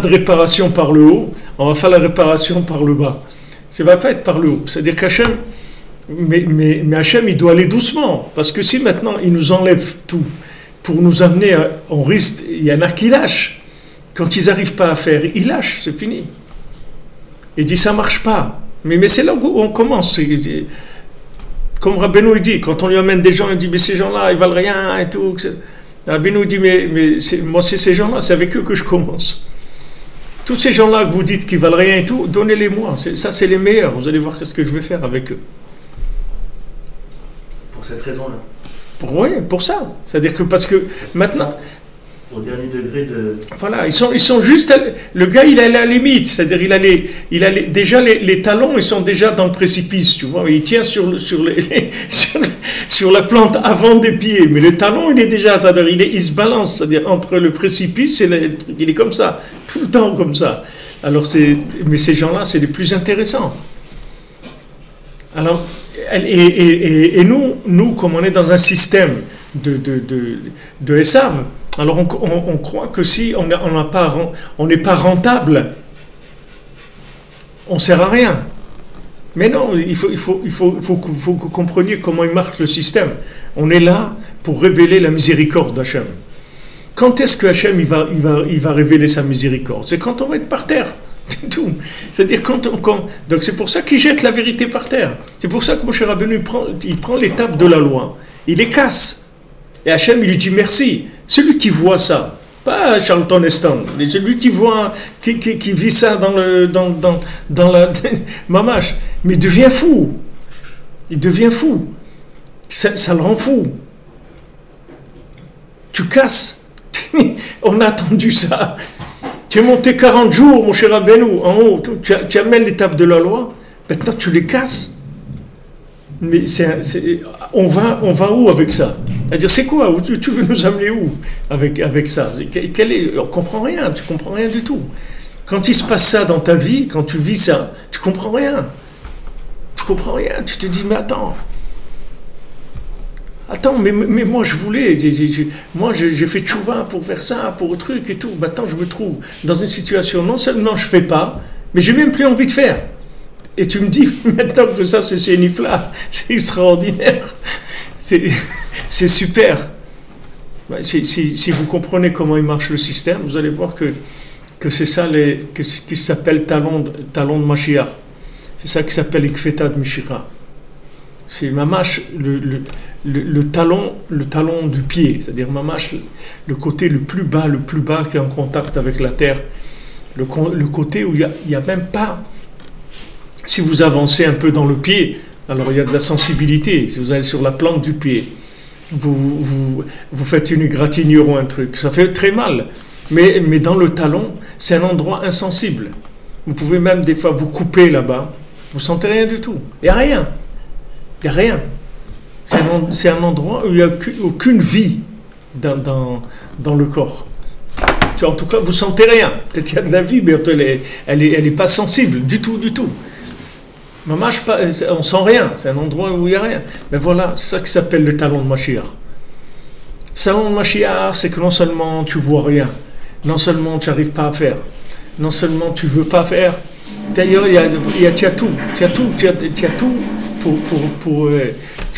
réparation par le haut, on va faire la réparation par le bas. Ça ne va pas être par le haut. C'est-à-dire qu'Hachem, mais Hachem, il doit aller doucement. Parce que si maintenant, il nous enlève tout pour nous amener, on risque, il y en a qui lâchent. Quand ils n'arrivent pas à faire, ils lâchent, c'est fini. Il dit, ça ne marche pas. Mais c'est là où on commence. Comme Rabbeinu il dit, quand on lui amène des gens, il dit, mais ces gens-là, ils ne valent rien et tout. Rabbeinu dit, mais moi, c'est ces gens-là, c'est avec eux que je commence. Tous ces gens-là que vous dites qu'ils ne valent rien et tout, donnez-les-moi. Ça, c'est les meilleurs. Vous allez voir ce que je vais faire avec eux. Pour cette raison-là. Oui, pour ça. C'est-à-dire que parce que maintenant... Au dernier degré de... Voilà, ils sont juste... Le gars, il est à la limite. C'est-à-dire, déjà, les talons, ils sont déjà dans le précipice, tu vois. Il tient sur la plante avant des pieds. Mais le talon, il est déjà... C'est-à-dire, il se balance. C'est-à-dire, entre le précipice et le truc. Il est comme ça. Tout le temps comme ça. Alors, mais ces gens-là, c'est les plus intéressants. Alors... Et nous, comme on est dans un système de Esav, alors on croit que si on n'est pas rentable, on ne sert à rien. Mais non, il faut que vous compreniez comment il marche le système. On est là pour révéler la miséricorde d'Hachem. Quand est-ce que Hachem il va révéler sa miséricorde? C'est quand on va être par terre. C'est tout. C'est-à-dire donc c'est pour ça qu'il jette la vérité par terre. C'est pour ça que Moshe Rabbeinu il prend l'étape de la loi, il les casse. Et Hachem il lui dit merci. Celui qui voit ça, pas Charlton Heston, mais celui qui voit, qui vit ça dans la mamache, mais il devient fou. Il devient fou. Ça le rend fou. Tu casses. On a attendu ça. Tu es monté 40 jours, mon cher Rabbeinu, en haut, tu amènes l'étape de la loi, maintenant tu les casses. Mais on va où avec ça? C'est-à-dire, c'est quoi? Tu veux nous amener où avec ça? On ne comprend rien, tu ne comprends rien du tout. Quand il se passe ça dans ta vie, quand tu vis ça, tu ne comprends rien. Tu ne comprends rien, tu te dis, mais attends, mais moi je voulais, moi j'ai fait tchouva pour faire ça, pour le truc et tout. Maintenant je me trouve dans une situation, non seulement je ne fais pas, mais j'ai même plus envie de faire. Et tu me dis maintenant que ça c'est nifla, c'est extraordinaire, c'est super. Si vous comprenez comment il marche le système, vous allez voir que c'est ça qui s'appelle talon de Mashiach. C'est ça qui s'appelle Ikfeta de Mishira. C'est mamash le talon du pied, c'est-à-dire mamash le côté le plus bas qui est en contact avec la terre, le côté où il y a même pas. Si vous avancez un peu dans le pied, alors il y a de la sensibilité. Si vous allez sur la plante du pied, vous faites une égratignure ou un truc, ça fait très mal. Mais dans le talon, c'est un endroit insensible. Vous pouvez même des fois vous couper là-bas, vous sentez rien du tout. Il n'y a rien. Il n'y a rien. C'est un endroit où il n'y a aucune vie dans le corps. En tout cas, vous ne sentez rien. Peut-être qu'il y a de la vie, mais elle est pas sensible du tout. On ne sent rien. C'est un endroit où il n'y a rien. Mais voilà, c'est ça qui s'appelle le talon de Mashiach. Le talon de Mashiach, c'est que non seulement tu ne vois rien, non seulement tu n'arrives pas à faire, non seulement tu ne veux pas faire. D'ailleurs, tu as tout. Tu as tout. Tu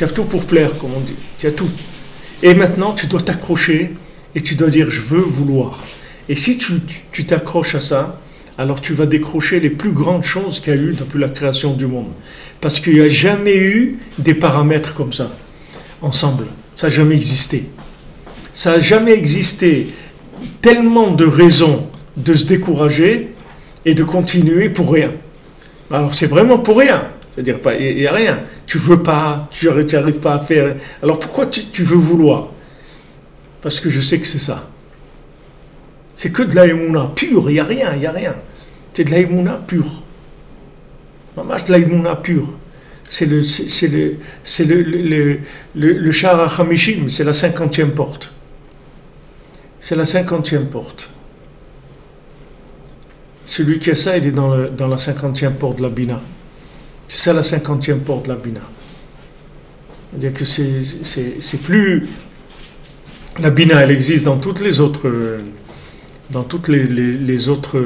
as tout pour plaire, comme on dit. Tu as tout. Et maintenant, tu dois t'accrocher et tu dois dire, je veux vouloir. Et si tu t'accroches à ça, alors tu vas décrocher les plus grandes choses qu'il y a eu depuis la création du monde. Parce qu'il n'y a jamais eu des paramètres comme ça, ensemble. Ça n'a jamais existé. Ça n'a jamais existé tellement de raisons de se décourager et de continuer pour rien. Alors c'est vraiment pour rien. C'est-à-dire, il n'y a rien. Tu ne veux pas, tu n'arrives pas à faire. Alors pourquoi tu veux vouloir? Parce que je sais que c'est ça. C'est que de la émouna pure, il n'y a rien. C'est de la émouna pure. Mamach de la émouna pure. C'est le Sha'ar HaChamishim, c'est la 50e porte. C'est la 50e porte. celui qui a ça, il est dans la 50e porte de la Bina. C'est ça la 50e porte de la Bina. C'est-à-dire que c'est plus... La Bina, elle existe dans toutes les autres... Dans toutes les autres...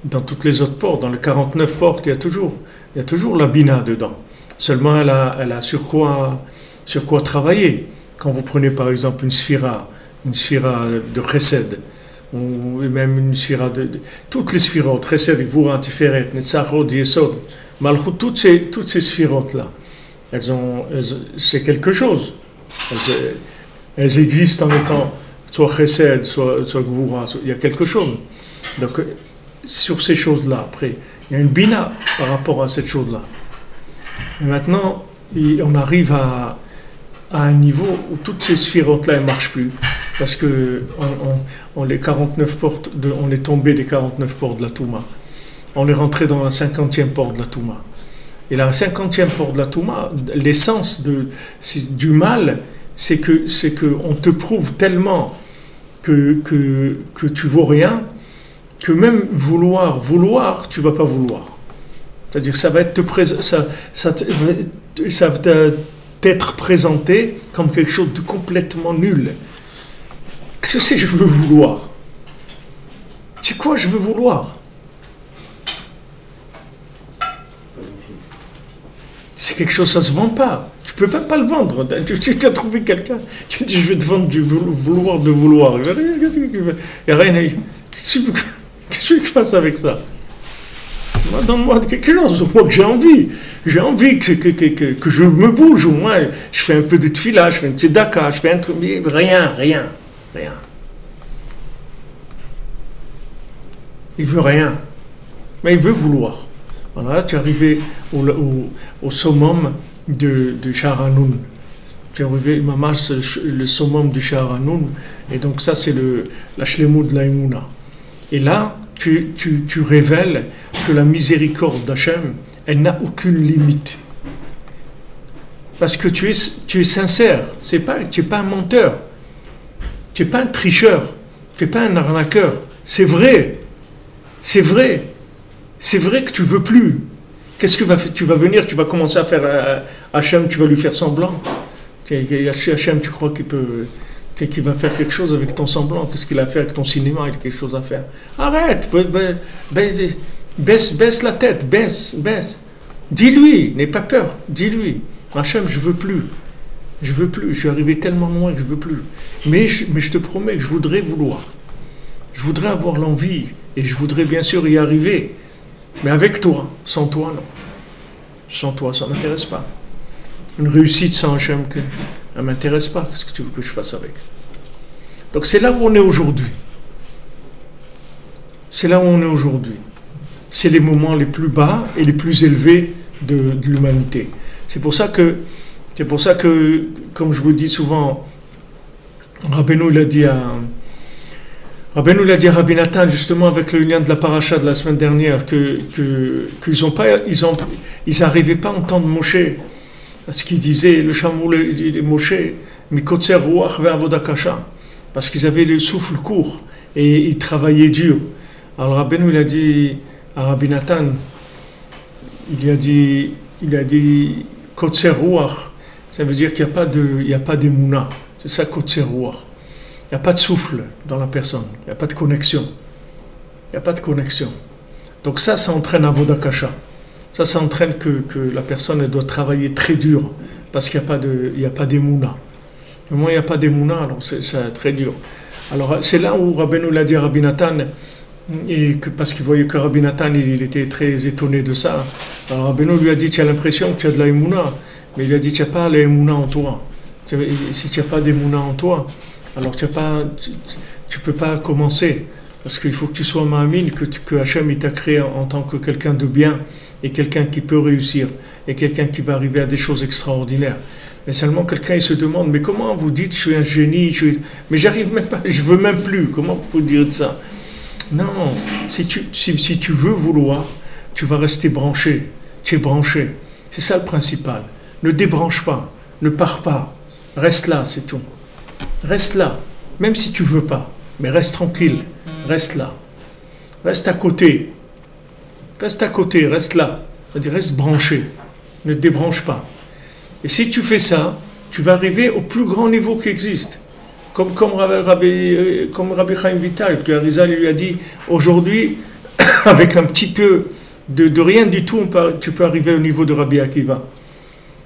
Dans toutes les autres portes. Dans les 49 portes, il y a toujours la Bina dedans. Seulement, elle a sur quoi travailler. Quand vous prenez par exemple une sphira de chesed, ou même une sphira toutes les sphirotes, chesed, gvura, tiferet, netzachot, yesod, malchut, toutes ces sphirotes-là, c'est quelque chose. Elles existent en étant soit chesed, soit gvura, il y a quelque chose. Donc, sur ces choses-là, après, il y a une bina par rapport à cette chose-là. Et maintenant, on arrive à un niveau où toutes ces sphirotes-là ne marchent plus. Parce que les 49 portes on est tombé des 49 portes de la Touma. On est rentré dans la 50e porte de la Touma. Et la 50e porte de la Touma, l'essence du mal, c'est que on te prouve tellement que tu vaux rien, que même vouloir, tu vas pas vouloir. C'est-à-dire ça va être ça va t'être présenté comme quelque chose de complètement nul. Qu'est-ce que c'est que je veux vouloir? C'est quoi je veux vouloir? C'est quelque chose, ça se vend pas. Tu peux même pas le vendre. Tu as trouvé quelqu'un, tu dis je vais te vendre du vouloir de vouloir. Il n'y a rien. Qu'est-ce que je fasse avec ça? Donne-moi quelque chose, moi que j'ai envie. J'ai envie que je me bouge, au moins je fais un peu de tefila, je fais une tzedaka, je fais un truc, rien. Il veut rien, mais il veut vouloir. Voilà, là tu es arrivé au summum de Sha'aranoun. Tu es arrivé, mamash, le summum du Sha'aranoun, et donc ça c'est la shlemut de l'Aïmouna. Et là, tu révèles que la miséricorde d'Hachem, elle n'a aucune limite. Parce que tu es sincère, tu n'es pas un menteur, tu n'es pas un tricheur, tu n'es pas un arnaqueur. C'est vrai que tu veux plus. Qu'est-ce que tu vas venir, tu vas commencer à faire Hachem, tu vas lui faire semblant. Hachem, tu crois qu'il va faire quelque chose avec ton semblant? Qu'est-ce qu'il a fait avec ton cinéma? Il a quelque chose à faire. Arrête, baisse la tête, baisse. Dis-lui, n'aie pas peur, dis-lui. Hachem, je veux plus, je suis arrivé tellement loin que je veux plus. Mais je te promets que je voudrais vouloir. Je voudrais avoir l'envie, et je voudrais bien sûr y arriver. Mais avec toi, sans toi, non. Sans toi, ça ne m'intéresse pas. Une réussite sans Hachem, elle ne m'intéresse pas. Qu'est-ce que tu veux que je fasse avec? Donc c'est là où on est aujourd'hui. C'est les moments les plus bas et les plus élevés de l'humanité. C'est pour ça que, comme je vous dis souvent, Rabbeinu l'a dit à Rabbi Nathan, justement avec le lien de la paracha de la semaine dernière, qu'ils n'arrivaient pas à entendre Moshe, parce qu'il disait le Shamoul et Moshe, Mikotzer Ruach ve'avoda kasha, parce qu'ils avaient le souffle court et ils travaillaient dur. Alors Rabbeinu il a dit à Rabbi Nathan, il a dit Kotzer Ruach, ça veut dire qu'il n'y a pas d'émouna, c'est ça Kotzer Ruach. Il n'y a pas de souffle dans la personne, il n'y a pas de connexion. Donc ça entraîne avoda kasha. Ça entraîne que la personne elle doit travailler très dur, parce qu'il n'y a pas d'émouna. Au moins il n'y a pas d'émouna, alors c'est très dur. Alors c'est là où Rabbeinu l'a dit à Rabbi Nathan, parce qu'il voyait que Rabbi Nathan il était très étonné de ça. Alors Rabbeinu lui a dit, tu as l'impression que tu as de la émouna, mais il a dit, tu n'as pas la émouna en toi. Si tu n'as pas d'émouna en toi, alors tu peux pas commencer, parce qu'il faut que tu sois ma'amine, que Hachem il t'a créé en tant que quelqu'un de bien, et quelqu'un qui peut réussir, et quelqu'un qui va arriver à des choses extraordinaires. Mais seulement quelqu'un il se demande, mais comment vous dites je suis un génie, mais j'arrive même pas, je veux même plus, comment vous pouvez dire ça? Non, si tu veux vouloir, tu vas rester branché, tu es branché, c'est ça le principal. Ne débranche pas, ne pars pas, reste là, c'est tout. Reste là, même si tu veux pas, mais reste tranquille, reste là. Reste à côté. Reste à côté, reste là. C'est-à-dire, reste branché. Ne te débranche pas. Et si tu fais ça, tu vas arriver au plus grand niveau qui existe. Comme Rabbi Chaim Vital, que Arizal lui a dit, aujourd'hui, avec un petit peu de rien du tout, tu peux arriver au niveau de Rabbi Akiva.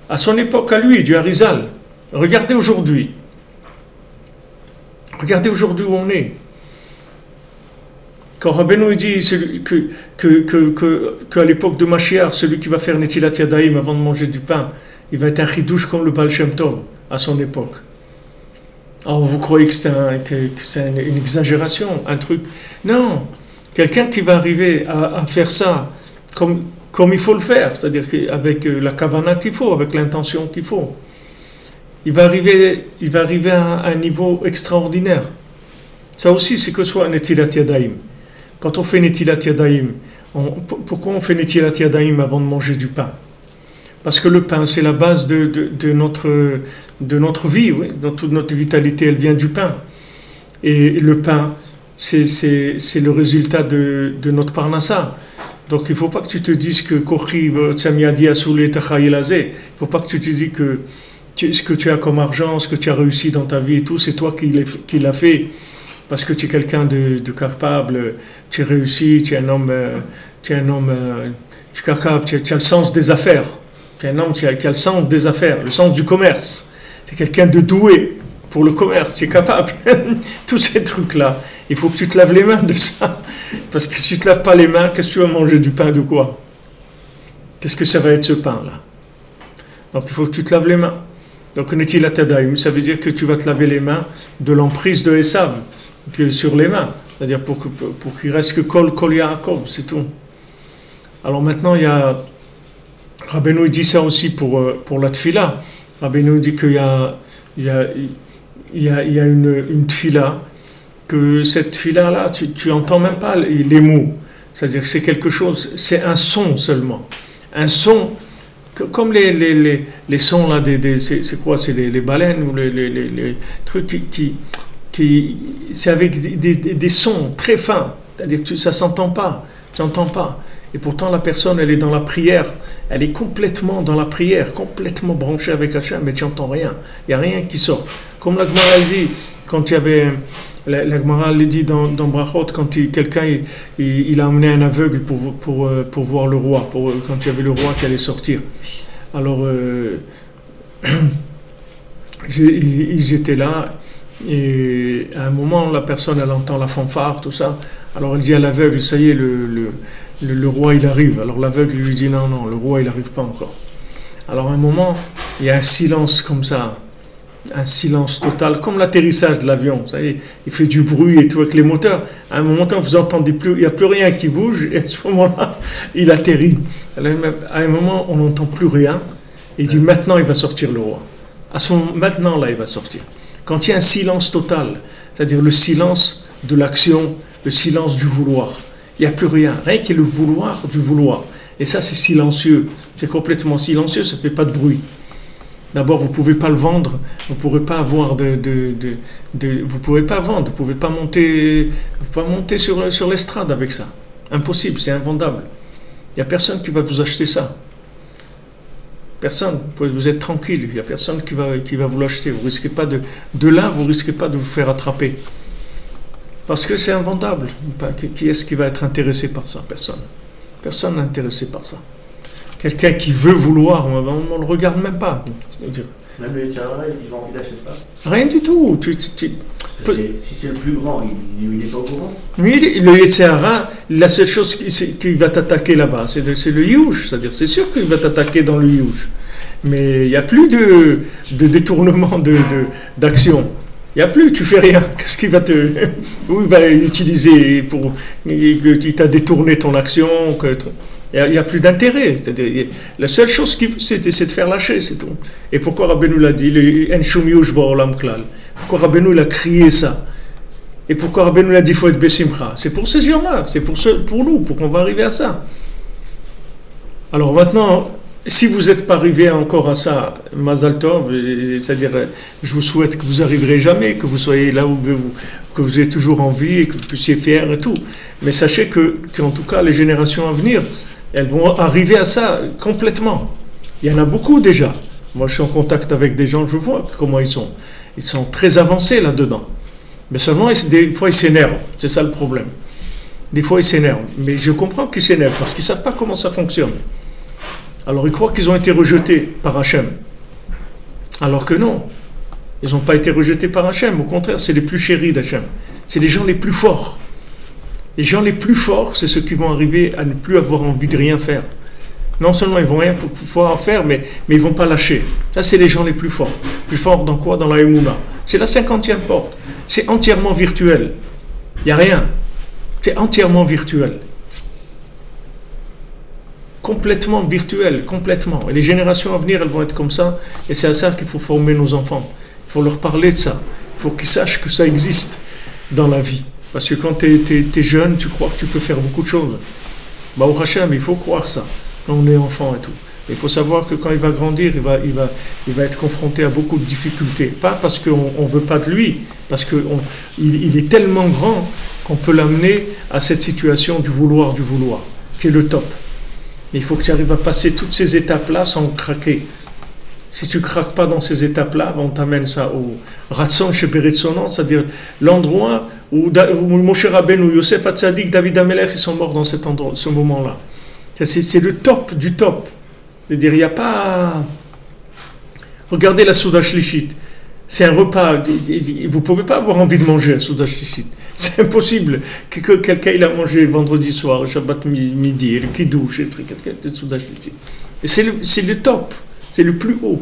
À son époque, à lui, du Arizal. Regardez aujourd'hui. Regardez aujourd'hui où on est. Quand Rabbeinu dit qu'à l'époque de Mashiach, celui qui va faire Netilat Yadayim avant de manger du pain, il va être un chidouche comme le Baal Shem Tov à son époque. Alors vous croyez que c'est une exagération, un truc? Non, quelqu'un qui va arriver à faire ça comme il faut le faire, c'est-à-dire avec la kavana qu'il faut, avec l'intention qu'il faut, il va arriver à un niveau extraordinaire. Ça aussi, c'est que soit Netilat Yadayim. Quand on fait Netilat Yadayim, pourquoi on fait Netilat Yadayim avant de manger du pain? Parce que le pain, c'est la base de notre vie, oui. Dans toute notre vitalité, elle vient du pain. Et le pain, c'est le résultat de notre parnassa. Donc il ne faut pas que tu te dises que Kochi, Tsamiadi, Asoulé, Tachaïlazé. Il ne faut pas que tu te dises que ce que tu as comme argent, ce que tu as réussi dans ta vie et tout, c'est toi qui l'as fait. Parce que tu es quelqu'un de capable, tu es réussi, tu es un homme, tu es capable, tu as le sens des affaires. Tu es un homme qui a le sens des affaires, le sens du commerce. Tu es quelqu'un de doué pour le commerce, tu es capable. Tous ces trucs-là, il faut que tu te laves les mains de ça. Parce que si tu ne te laves pas les mains, qu'est-ce que tu vas manger? Du pain de quoi? Qu'est-ce que ça va être ce pain-là? Donc il faut que tu te laves les mains. Donc Netilat Yadayim, ça veut dire que tu vas te laver les mains de l'emprise de Esav sur les mains. C'est-à-dire pour qu'il reste que Kol Yaakov, c'est tout. Alors maintenant, il y a... Rabbeinu dit ça aussi pour la tfila. Rabbeinu dit qu'il y a une tfila, que cette tfila-là, tu n'entends même pas les mots. C'est-à-dire que c'est quelque chose, c'est un son seulement. Un son, comme les sons là, c'est quoi? C'est les baleines ou les trucs qui c'est avec des sons très fins. C'est-à-dire que ça ne s'entend pas. Tu n'entends pas. Et pourtant, la personne, elle est dans la prière. Elle est complètement dans la prière, complètement branchée avec Hachem, mais tu n'entends rien. Il n'y a rien qui sort. Comme la Gemara dit, quand il y avait... La Gemara le dit dans Brachot, quand quelqu'un il a amené un aveugle pour voir le roi, quand il y avait le roi qui allait sortir. Alors, ils étaient là, et à un moment, la personne, elle entend la fanfare, tout ça. Alors, elle dit à l'aveugle, ça y est, le roi, il arrive. Alors, l'aveugle lui dit, non, le roi, il n'arrive pas encore. Alors, à un moment, il y a un silence comme ça. Un silence total, comme l'atterrissage de l'avion. Ça y est, il fait du bruit et tout avec les moteurs. À un moment, vous n'entendez plus, il n'y a plus rien qui bouge, et à ce moment-là, il atterrit. Alors, à un moment, on n'entend plus rien. Et il dit, maintenant, il va sortir le roi. À ce moment, maintenant, là, il va sortir. Quand il y a un silence total, c'est-à-dire le silence de l'action, le silence du vouloir, il n'y a plus rien. Rien que le vouloir du vouloir. Et ça, c'est silencieux. C'est complètement silencieux, ça ne fait pas de bruit. D'abord, vous ne pouvez pas le vendre, vous ne pourrez pas avoir vous ne pouvez pas vendre, vous ne pouvez pas monter sur l'estrade avec ça. Impossible, c'est invendable. Il n'y a personne qui va vous acheter ça. Personne, vous êtes tranquille, il n'y a personne qui va vous l'acheter. Vous risquez pas vous risquez pas de vous faire attraper. Parce que c'est invendable. Qui est-ce qui va être intéressé par ça? Personne. Personne n'est intéressé par ça. Quelqu'un qui veut vouloir, on ne le regarde même pas. Même le Yetzirah, il n'achète pas. Rien du tout. Si c'est le plus grand, il n'est pas au courant. Oui, le Yetzirah, la seule chose qui va t'attaquer là-bas, c'est le Yush. C'est-à-dire, c'est sûr qu'il va t'attaquer dans le Yush. Mais il n'y a plus de détournement d'action. Il n'y a plus, tu fais rien. Qu'est-ce qu'il va où il va utiliser pour que tu as détourné ton action il n'y a plus d'intérêt. C'est-à-dire, la seule chose c'est de faire lâcher, c'est tout. Et pourquoi Rabbeinu l'a dit, pourquoi Rabbeinu l'a crié ça? Et pourquoi Rabbeinu l'a dit, il faut être Bessimcha? C'est pour ces gens-là, c'est pour nous, pour qu'on va arriver à ça. Alors maintenant, si vous n'êtes pas arrivé encore à ça, Mazal Tov, c'est-à-dire, je vous souhaite que vous n'arriverez jamais, que vous soyez là où que vous ayez toujours envie et que vous puissiez faire et tout. Mais sachez qu'en tout cas, les générations à venir, elles vont arriver à ça complètement. Il y en a beaucoup déjà. Moi, je suis en contact avec des gens, je vois comment ils sont. Ils sont très avancés là-dedans. Mais seulement, des fois, ils s'énervent. C'est ça le problème. Des fois, ils s'énervent. Mais je comprends qu'ils s'énervent parce qu'ils ne savent pas comment ça fonctionne. Alors, ils croient qu'ils ont été rejetés par Hachem. Alors que non. Ils n'ont pas été rejetés par Hachem. Au contraire, c'est les plus chéris d'Hachem. C'est les gens les plus forts. Les gens les plus forts, c'est ceux qui vont arriver à ne plus avoir envie de rien faire. Non seulement ils vont rien pouvoir en faire, mais ils ne vont pas lâcher. Ça, c'est les gens les plus forts. Plus forts dans quoi? Dans la Emouna. C'est la 50e porte. C'est entièrement virtuel. Il n'y a rien. C'est entièrement virtuel. Complètement virtuel, complètement. Et les générations à venir, elles vont être comme ça. Et c'est à ça qu'il faut former nos enfants. Il faut leur parler de ça. Il faut qu'ils sachent que ça existe dans la vie. Parce que quand tu es jeune, tu crois que tu peux faire beaucoup de choses. Bah, au Hachem, il faut croire ça. Quand on est enfant et tout. Il faut savoir que quand il va grandir, il va être confronté à beaucoup de difficultés. Pas parce qu'on ne veut pas de lui, parce qu'il est tellement grand qu'on peut l'amener à cette situation du vouloir, qui est le top. Mais il faut que tu arrives à passer toutes ces étapes-là sans craquer. Si tu ne craques pas dans ces étapes-là, on t'amène ça au Ratson chez Beretsonon, c'est-à-dire l'endroit où Moshe Rabbeinu ou Yosef Hatzadik, David Amelech, ils sont morts dans ce moment-là. C'est le top du top. C'est-à-dire, il n'y a pas... Regardez la Souda Shlishit. C'est un repas. Vous ne pouvez pas avoir envie de manger un Souda Shlishit. C'est impossible que quelqu'un il a mangé vendredi soir, Shabbat midi, et le Kiddush, et le truc, c'est Souda Shlishit. Et c'est le top. C'est le plus haut.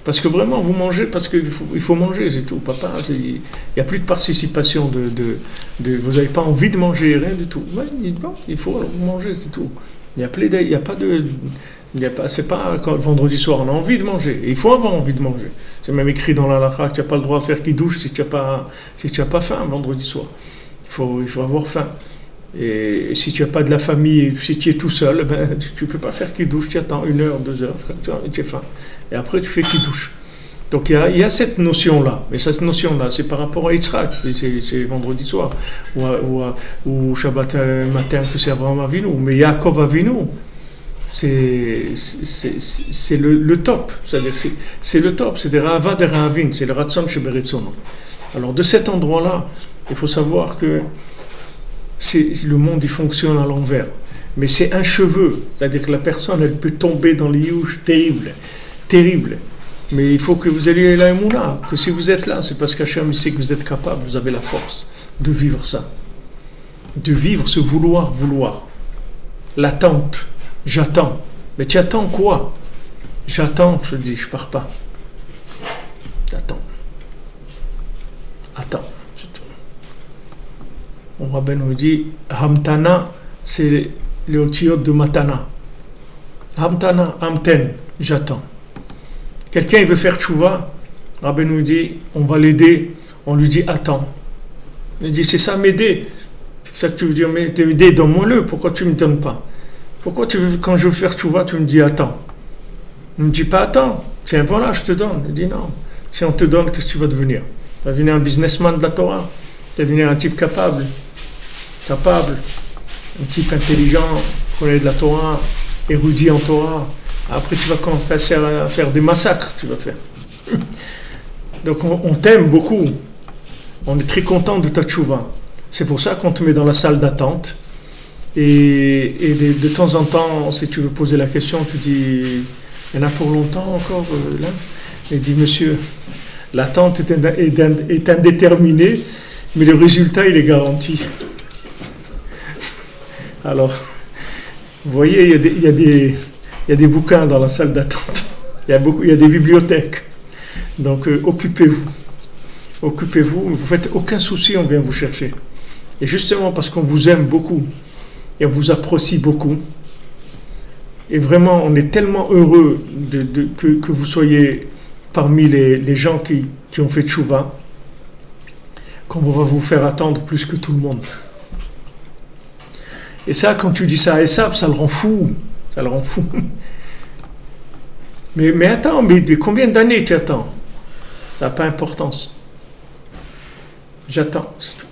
Parce que vraiment, vous mangez parce qu'il faut manger, c'est tout. Papa, il n'y a plus de participation. Vous n'avez pas envie de manger, rien du tout. Ouais, bon, il faut manger, c'est tout. Il n'y a pas de... c'est pas quand vendredi soir on a envie de manger. Et il faut avoir envie de manger. C'est même écrit dans la halakha que tu n'as pas le droit de faire kiddush si tu n'as pas faim vendredi soir. Il faut avoir faim. Et si tu n'as pas de la famille, si tu es tout seul, ben, tu ne peux pas faire kiddush, tu attends 1 heure, 2 heures, tu as faim. Et après tu fais kiddush. Donc il y a cette notion-là. Mais cette notion-là, c'est par rapport à Yitzhak, c'est vendredi soir. Ou Shabbat matin, que c'est Abraham Avinu. Mais Yaakov Avinu, c'est le top. C'est-à-dire c'est le top. C'est des Rahava des Rahavin. C'est le Ratson chez Beretsonon. Alors de cet endroit-là, il faut savoir que le monde il fonctionne à l'envers. Mais c'est un cheveu. C'est-à-dire que la personne, elle peut tomber dans les yush terribles. Mais il faut que vous ayez la émouna, que si vous êtes là, c'est parce qu'Hachem sait que vous êtes capable, vous avez la force de vivre ça. De vivre ce vouloir. L'attente. J'attends. Mais tu attends quoi? J'attends, je dis, je pars pas. J'attends. Attends. Mon rabbin nous dit, Hamtana, c'est le otiyot de Matana. Hamtana, Hamten, j'attends. Quelqu'un il veut faire tchouva, Rabbi nous dit, on va l'aider, on lui dit attends. Il dit c'est ça m'aider. C'est ça que tu veux dire m'aider, donne-moi-le, pourquoi tu ne me donnes pas? Pourquoi quand je veux faire tchouva, tu me dis attends? Il ne me dit pas attends, tiens voilà, je te donne. Il dit non, si on te donne, qu'est-ce que tu vas devenir? Tu vas devenir un businessman de la Torah, tu vas devenir un type capable, un type intelligent, connaît de la Torah, érudit en Torah. Après, tu vas commencer à faire des massacres, tu vas faire. Donc, on t'aime beaucoup. On est très content de ta tchouva. C'est pour ça qu'on te met dans la salle d'attente. Et de temps en temps, si tu veux poser la question, tu dis, il y en a pour longtemps encore là? Il dit, monsieur, l'attente est indéterminée, mais le résultat, il est garanti. Alors, vous voyez, il y a des bouquins dans la salle d'attente. Il y a des bibliothèques. Donc, occupez-vous. Occupez-vous. Vous ne vous faites aucun souci, on vient vous chercher. Et justement, parce qu'on vous aime beaucoup et on vous apprécie beaucoup, et vraiment, on est tellement heureux que vous soyez parmi les gens qui ont fait tchouva, qu'on va vous faire attendre plus que tout le monde. Et ça, quand tu dis ça à Esav, ça le rend fou. Ça le rend fou. Mais attends, mais combien d'années tu attends? Ça n'a pas d'importance. J'attends, c'est tout.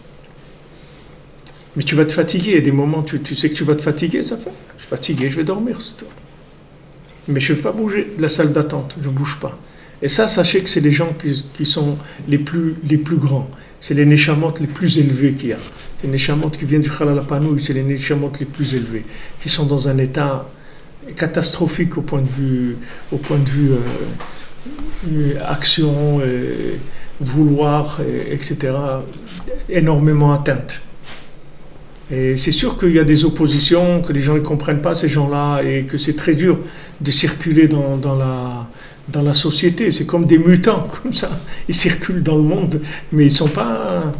Mais tu vas te fatiguer. Il y a des moments, tu sais que tu vas te fatiguer, ça fait. Je suis fatigué, je vais dormir, c'est tout. Mais je ne vais pas bouger de la salle d'attente, je ne bouge pas. Et ça, sachez que c'est les gens qui sont les plus grands. C'est les neshamot les plus élevés qu'il y a. C'est les neshamot qui viennent du Chalal HaPanouï, c'est les neshamot les plus élevés, qui sont dans un état catastrophique au point de vue action, vouloir, etc., énormément atteinte. Et c'est sûr qu'il y a des oppositions, que les gens ne comprennent pas ces gens-là, et que c'est très dur de circuler dans la société. C'est comme des mutants, comme ça. Ils circulent dans le monde, mais ils ne sont pas...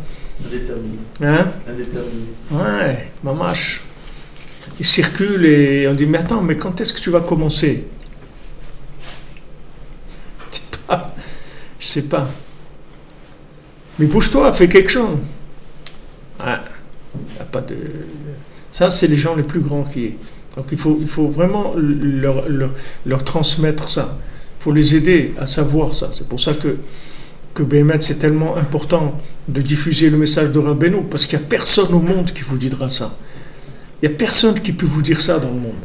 Indéterminés. Hein? Indéterminés. Ouais, mamache. Ils circulent et on dit, mais attends, mais quand est-ce que tu vas commencer? Je sais pas. Mais bouge-toi, fais quelque chose. Ouais. Y a pas de... Ça, c'est les gens les plus grands qui est. Donc il faut vraiment leur transmettre ça. Il faut les aider à savoir ça. C'est pour ça que Béhémet, c'est tellement important de diffuser le message de Rabbeinu, parce qu'il n'y a personne au monde qui vous dira ça. Il n'y a personne qui peut vous dire ça dans le monde.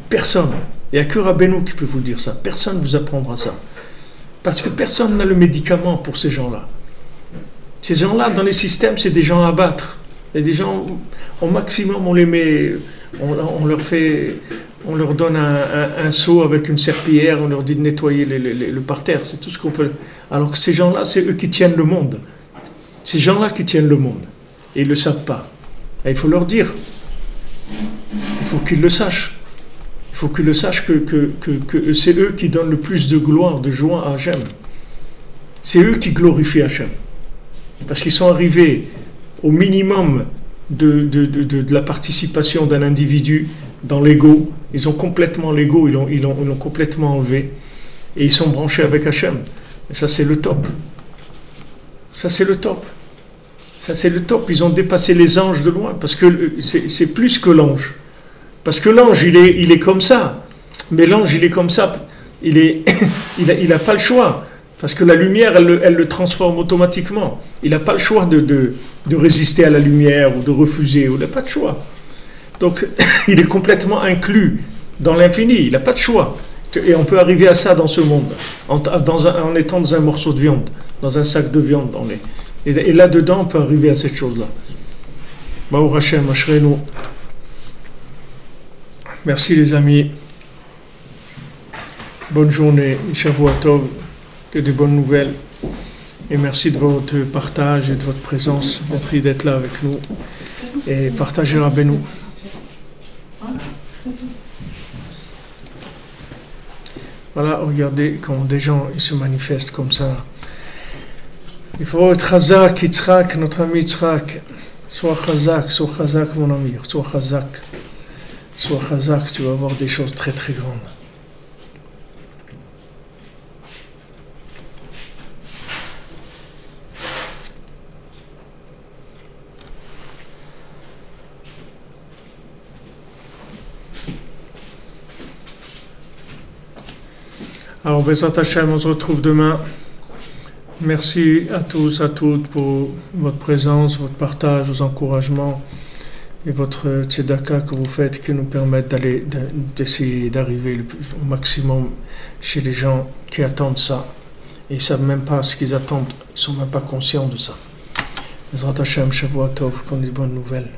Personne. Il n'y a que Rabbeinu qui peut vous dire ça. Personne ne vous apprendra ça. Parce que personne n'a le médicament pour ces gens-là. Ces gens-là, dans les systèmes, c'est des gens à abattre. Il y a des gens, au maximum, on les met, on leur donne un seau avec une serpillière, on leur dit de nettoyer le parterre, c'est tout ce qu'on peut. Alors que ces gens-là, c'est eux qui tiennent le monde. Ces gens-là qui tiennent le monde. Et ils ne le savent pas. Et il faut leur dire. Il faut qu'ils le sachent. Il faut qu'ils le sachent que c'est eux qui donnent le plus de gloire, de joie à Hachem. C'est eux qui glorifient Hachem. Parce qu'ils sont arrivés au minimum de la participation d'un individu dans l'ego. Ils ont complètement l'ego, ils l'ont complètement enlevé. Et ils sont branchés avec Hachem. Et ça, c'est le top. Ça, c'est le top. Ça, c'est le top. Ils ont dépassé les anges de loin. Parce que c'est plus que l'ange. Parce que l'ange, il est comme ça. Mais l'ange, il est comme ça. Il a pas le choix. Parce que la lumière, elle le transforme automatiquement. Il n'a pas le choix de résister à la lumière ou de refuser. Il n'a pas de choix. Donc, il est complètement inclus dans l'infini. Il n'a pas de choix. Et on peut arriver à ça dans ce monde, en étant dans un morceau de viande, dans un sac de viande. Et là-dedans, on peut arriver à cette chose-là. Baruch Hashem, Ashreinu. Merci les amis. Bonne journée. Shavua Tov. Que de bonnes nouvelles. Et merci de votre partage et de votre présence. Merci d'être là avec nous. Et partagez Rabbeinu. Voilà, regardez comment des gens ils se manifestent comme ça. Il faut être Chazak, Yitzhak, notre ami Yitzhak. Sois Chazak mon ami. Sois Chazak, tu vas voir des choses très très grandes. Alors, Bezrat Hashem, on se retrouve demain. Merci à tous, à toutes pour votre présence, votre partage, vos encouragements et votre tzedaka que vous faites qui nous permettent d'essayer d'arriver au maximum chez les gens qui attendent ça. Et ils ne savent même pas ce qu'ils attendent, ils ne sont même pas conscients de ça. Bezrat Hashem, Shavua Tov, qu'on ait de bonnes nouvelles.